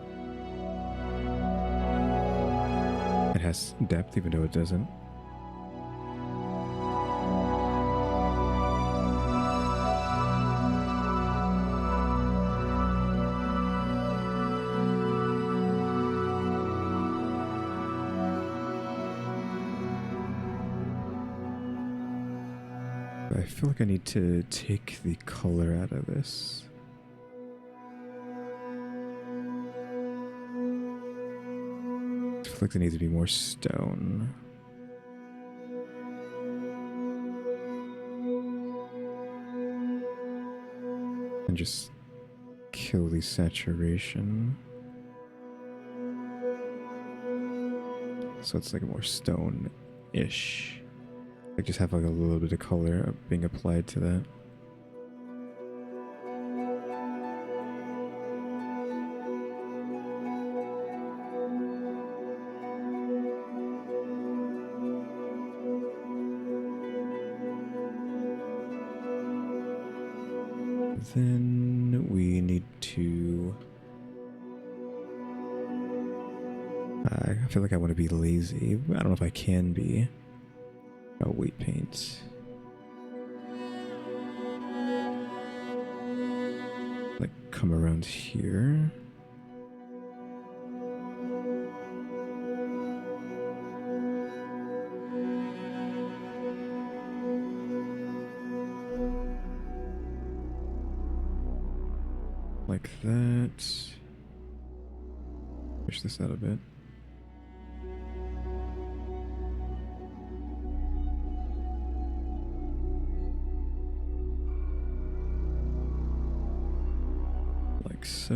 It has depth even though it doesn't. I feel like I need to take the color out of this. I feel like there needs to be more stone. And just kill the saturation. So it's like more stone-ish. Like just have like a little bit of color being applied to that. Then we need to... I feel like I want to be lazy. I don't know if I can be. Oh, weight paint. Like come around here. Like that. Push this out a bit. Like so.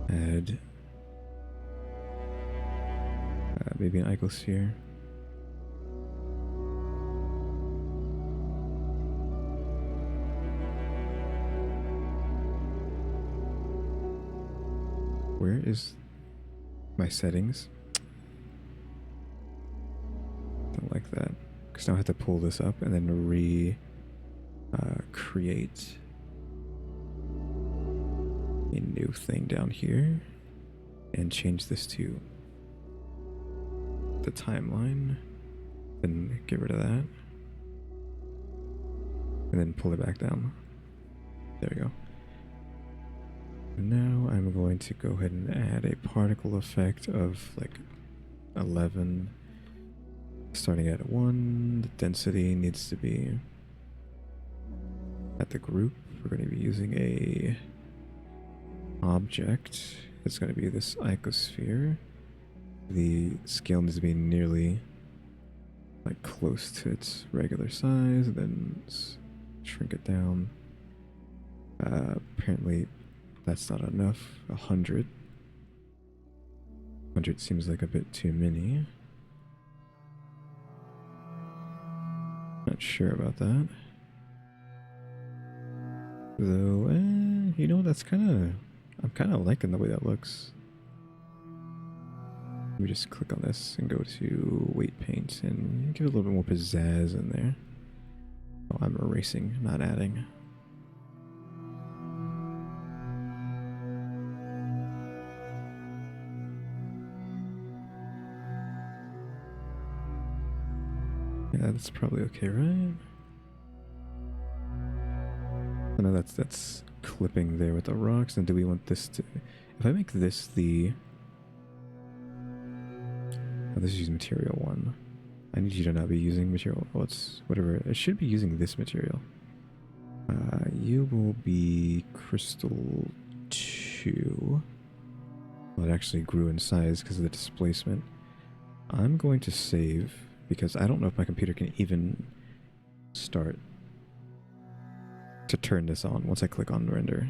Add maybe an Alexgkiller. Where is my settings? Don't like that. Because now I have to pull this up and then create a new thing down here and change this to the timeline. Then get rid of that. And then pull it back down. There we go. Now I'm going to go ahead and add a particle effect of like 11, starting at 1. The density needs to be at the group. We're going to be using a object. It's going to be this icosphere. The scale needs to be nearly like close to its regular size, then shrink it down. Apparently that's not enough. 100. 100 seems like a bit too many. Not sure about that. Though, you know, that's I'm kind of liking the way that looks. Let me just click on this and go to weight paint and give it a little bit more pizzazz in there. Oh, I'm erasing, not adding. Yeah, that's probably okay, right? I know that's clipping there with the rocks. And do we want this to... If I make this the... Oh, this is material 1. I need you to not be using material... Well, it's whatever. It should be using this material. You will be crystal 2. Well, it actually grew in size because of the displacement. I'm going to save... because I don't know if my computer can even start to turn this on once I click on render.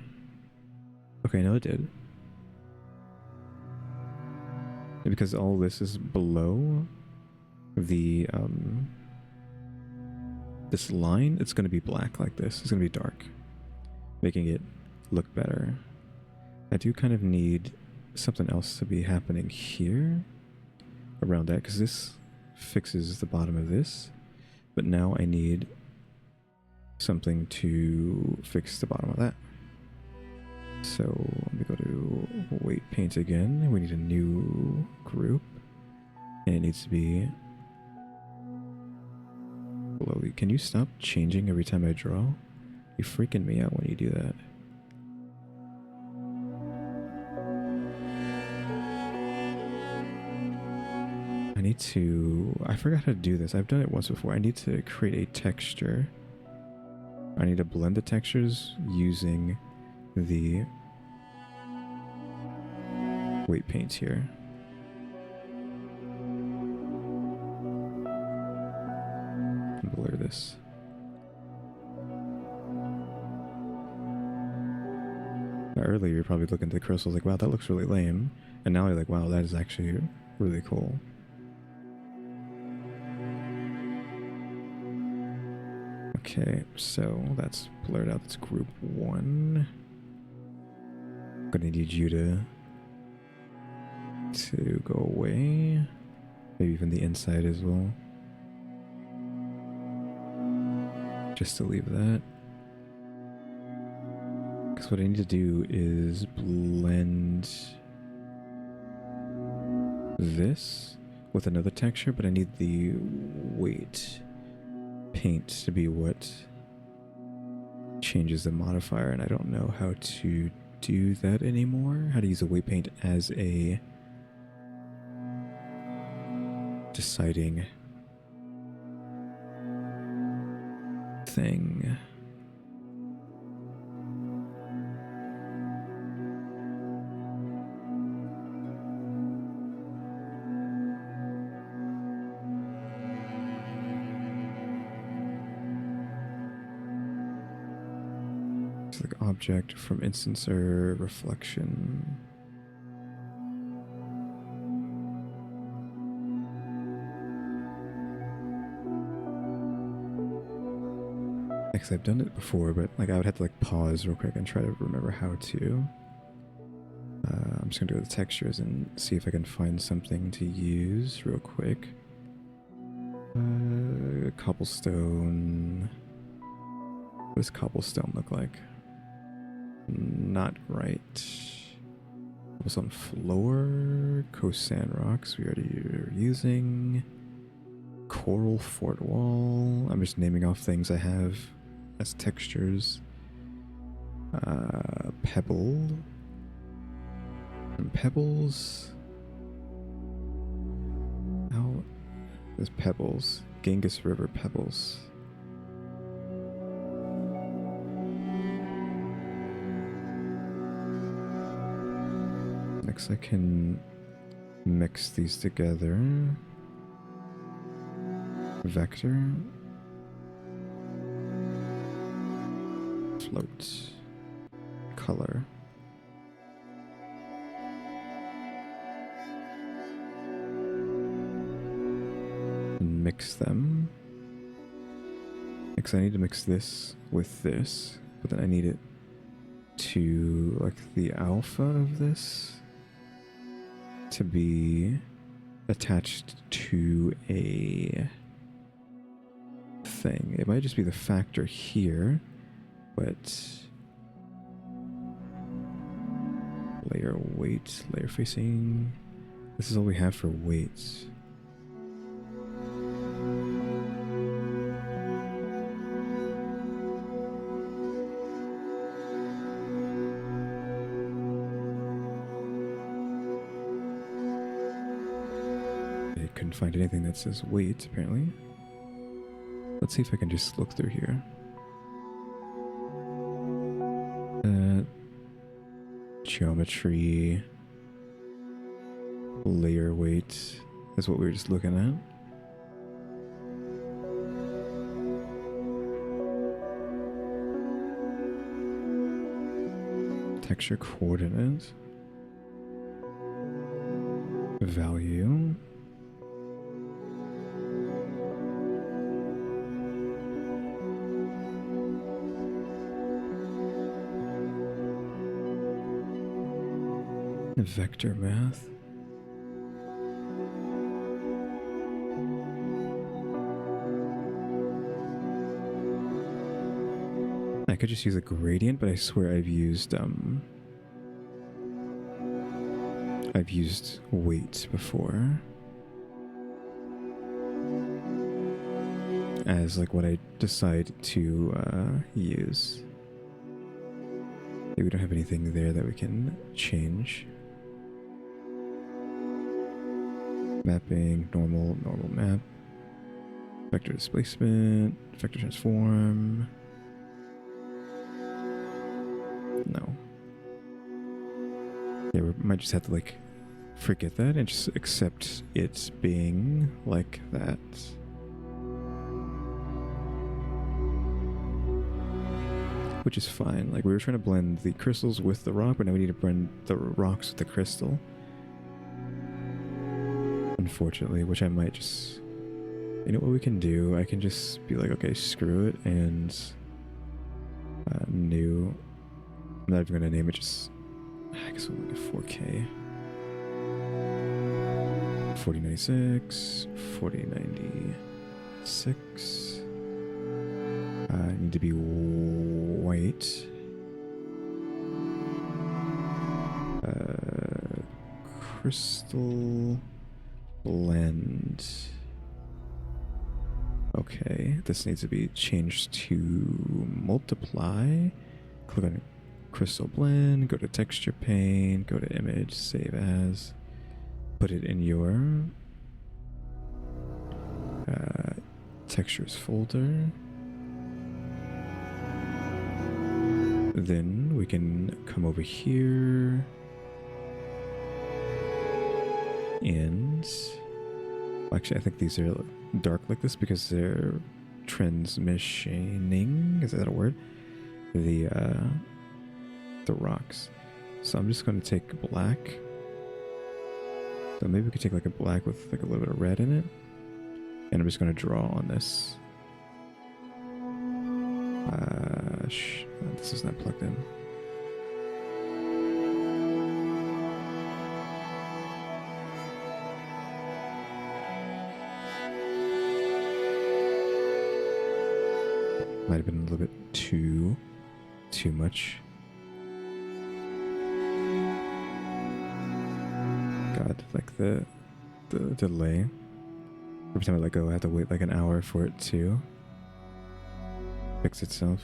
Okay, no, it did. And because all this is below the this line, it's going to be black like this. It's going to be dark, making it look better. I do kind of need something else to be happening here around that, because this fixes the bottom of this, but now I need something to fix the bottom of that. So let me go to weight paint again. We need a new group, and it needs to be below. Can you stop changing every time I draw? You're freaking me out when you do that. need to... I forgot how to do this. I've done it once before. I need to create a texture. I need to blend the textures using the weight paint here. Blur this. Earlier you're probably looking at the crystals like, wow, that looks really lame. And now you're like, wow, that is actually really cool. Okay, so that's blurred out. That's group 1. I'm gonna need you to go away. Maybe even the inside as well. Just to leave that. Because what I need to do is blend this with another texture, but I need the weight paint to be what changes the modifier, and I don't know how to do that anymore. How to use the weight paint as a deciding thing. Like object from instancer reflection. Actually, I've done it before, but like I would have to like pause real quick and try to remember how to. I'm just gonna go to the textures and see if I can find something to use real quick. Cobblestone. What does cobblestone look like? Not right. Cobblestone floor. Coast sand rocks we already are using. Coral fort wall. I'm just naming off things I have as textures. Pebble. And pebbles. How? There's pebbles. Genghis River pebbles. Next I can mix these together. Vector. Float. Color. And mix them. Next I need to mix this with this, but then I need it to like the alpha of this to be attached to a thing. It might just be the factor here, but layer weight, layer facing. This is all we have for weights. Couldn't find anything that says weight, apparently. Let's see if I can just look through here. Geometry. Layer weight is what we were just looking at. Texture coordinate. Value. Vector math. I could just use a gradient, but I swear I've used weight before as like what I decide to use. Maybe we don't have anything there that we can change. Mapping, normal map. Vector displacement, vector transform. No. Yeah, we might just have to like forget that and just accept it being like that. Which is fine. Like, we were trying to blend the crystals with the rock, but now we need to blend the rocks with the crystal. Unfortunately, which I might just... You know what we can do? I can just be like, okay, screw it, and... new... I'm not even gonna name it, just... I guess we'll make a 4K. 4096, 4096. Need to be white. Crystal blend. Okay, this needs to be changed to multiply. Click on crystal blend, go to texture pane, go to image, save as, put it in your textures folder. Then we can come over here and actually I think these are dark like this because they're transmissioning, is that a word? The rocks. So I'm just going to take black. So maybe we could take like a black with like a little bit of red in it. And I'm just going to draw on this. This is not plugged in. Might have been a little bit too much. God, like the delay. Every time I let go, I have to wait like an hour for it to fix itself.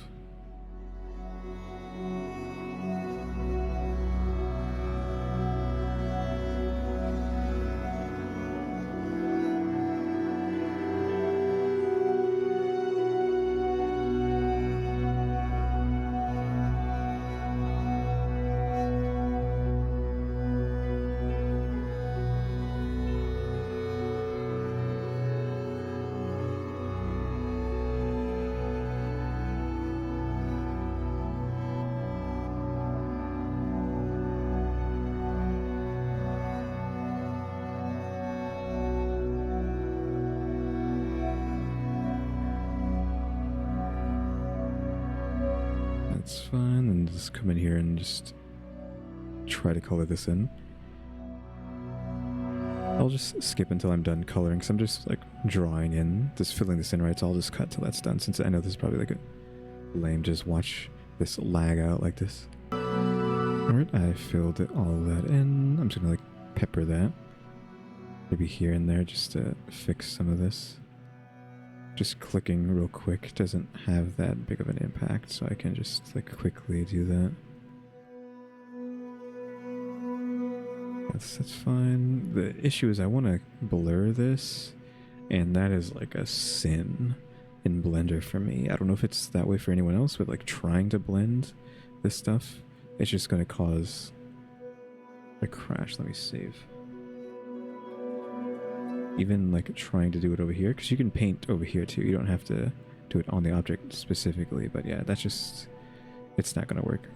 That's fine, and just come in here and just try to color this in. I'll just skip until I'm done coloring, because I'm just like drawing in, just filling this in right, so I'll just cut till that's done, since I know this is probably like a lame, just watch this lag out like this. Alright, I filled all that in. I'm just gonna like pepper that. Maybe here and there just to fix some of this. Just clicking real quick doesn't have that big of an impact, so I can just like quickly do that. That's fine. The issue is I want to blur this, and that is like a sin in Blender for me. I don't know if it's that way for anyone else, but like trying to blend this stuff, it's just going to cause a crash. Let me save. Even like trying to do it over here, because you can paint over here too. You don't have to do it on the object specifically, but yeah, that's just, it's not going to work.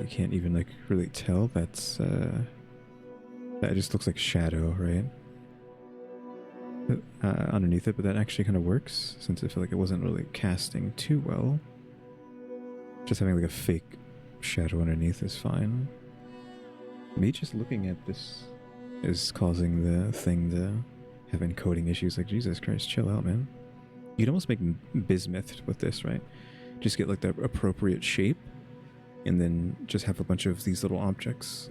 You can't even like really tell that's, that just looks like shadow, right? Underneath it, but that actually kind of works, since I feel like it wasn't really casting too well. Just having like a fake shadow underneath is fine. Me just looking at this is causing the thing to have encoding issues. Like, Jesus Christ, chill out, man. You could almost make bismuth with this, right? Just get like the appropriate shape, and then just have a bunch of these little objects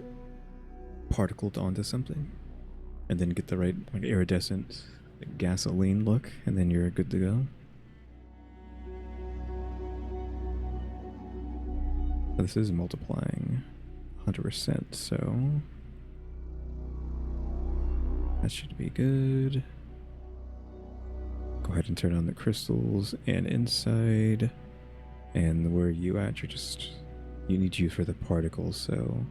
particled onto something, and then get the right like iridescent like, gasoline look, and then you're good to go. This is multiplying 100%, so that should be good. Go ahead and turn on the crystals and inside. And where you at, you need you for the particles, so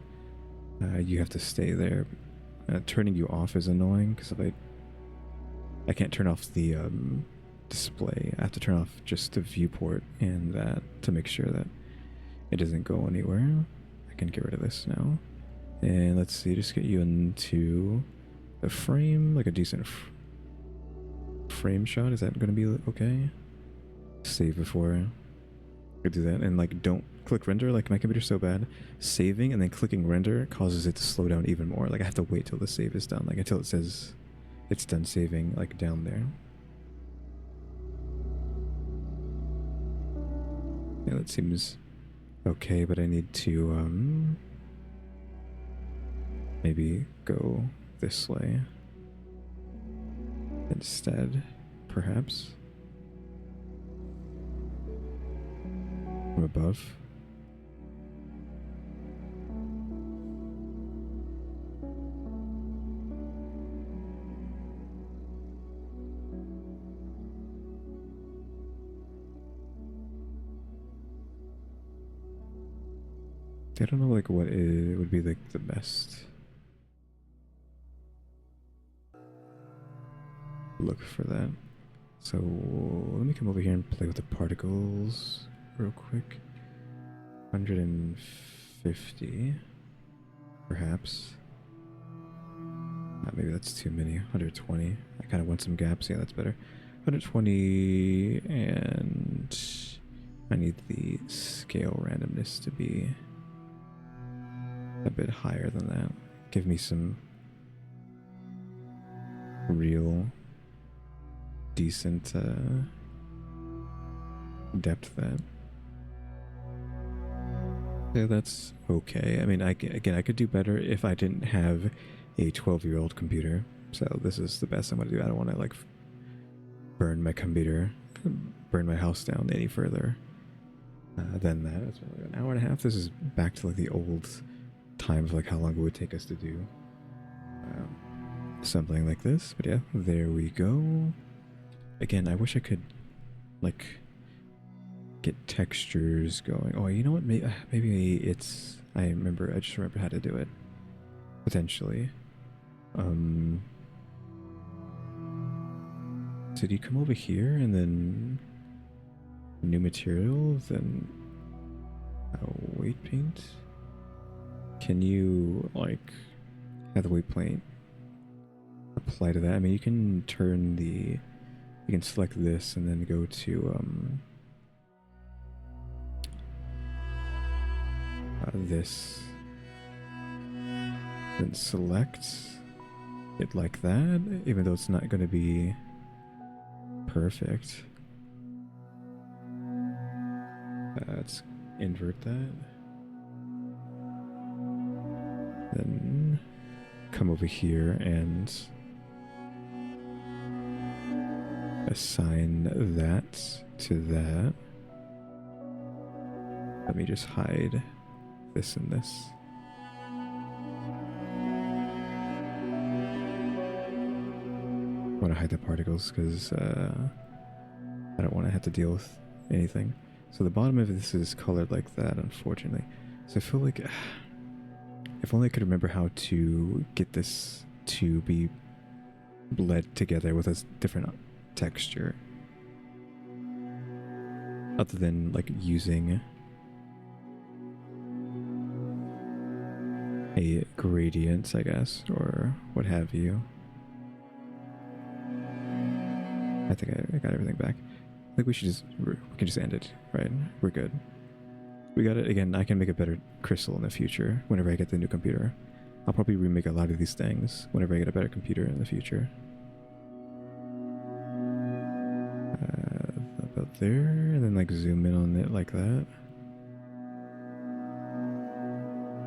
you have to stay there. Turning you off is annoying because if I can't turn off the display. I have to turn off just the viewport and that to make sure that it doesn't go anywhere. I can get rid of this now. And let's see, just get you into the frame, like a decent frame shot. Is that going to be okay? Save before I do that. And like, don't click render. Like, my computer's so bad. Saving and then clicking render causes it to slow down even more. Like, I have to wait till the save is done. Like, until it says it's done saving, like down there. Yeah, that seems okay, but I need to maybe go this way instead, perhaps from above. I don't know, like, what it would be like the best look for that. So let me come over here and play with the particles real quick. 150, perhaps. Maybe that's too many. 120. I kind of want some gaps. Yeah, that's better. 120, and I need the scale randomness to be a bit higher than that. Give me some real decent depth then. Yeah, that's okay. I mean, I could do better if I didn't have a 12-year-old computer. So this is the best I'm gonna do. I don't want to like burn my computer, burn my house down any further than that. It's been like an hour and a half. This is back to like the old time of like how long it would take us to do something like this. But yeah, there we go. Again, I wish I could like get textures going. Oh, you know what? Maybe it's. I just remember how to do it. Potentially. So do you come over here and then new material, then weight paint? Can you like have the weight paint apply to that? I mean, you can turn the. You can select this and then go to this, then select it like that, even though it's not going to be perfect. Let's invert that. Then come over here and assign that to that. Let me just hide this and this. I want to hide the particles because I don't want to have to deal with anything. So the bottom of this is colored like that, unfortunately. So I feel like if only I could remember how to get this to be bled together with a different texture, other than like using a gradient, I guess, or what have you. I think I got everything back. I think we can just end it, right? We're good. We got it. Again, I can make a better crystal in the future whenever I get the new computer. I'll probably remake a lot of these things whenever I get a better computer in the future. About there, and then like zoom in on it like that.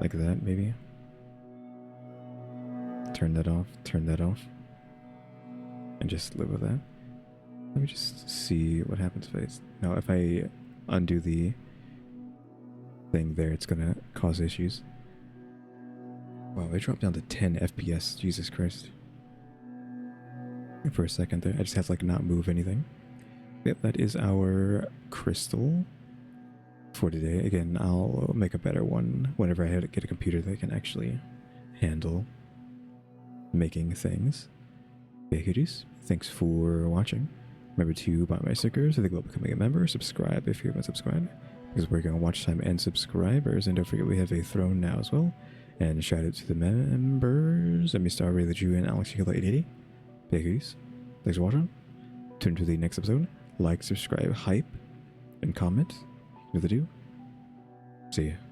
Like that, maybe. Turn that off, and just live with that. Let me just see what happens if I undo the thing there, it's gonna cause issues. Wow, I dropped down to 10 FPS. Jesus Christ. For a second there, I just had to like not move anything. Yep, that is our crystal for today. Again, I'll make a better one whenever I get a computer that can actually handle making things. Hey cuties, thanks for watching. Remember to buy my stickers if you about becoming a member, subscribe if you haven't subscribed, because we're working on watch time and subscribers, and don't forget we have a throne now as well. And shout out to the members, EmmyStarr, RaleyDrew, and Alexgkiller 880. Hey cuties, thanks for watching. Tune to the next episode. Like, subscribe, hype, and comment. You know what to do. See ya.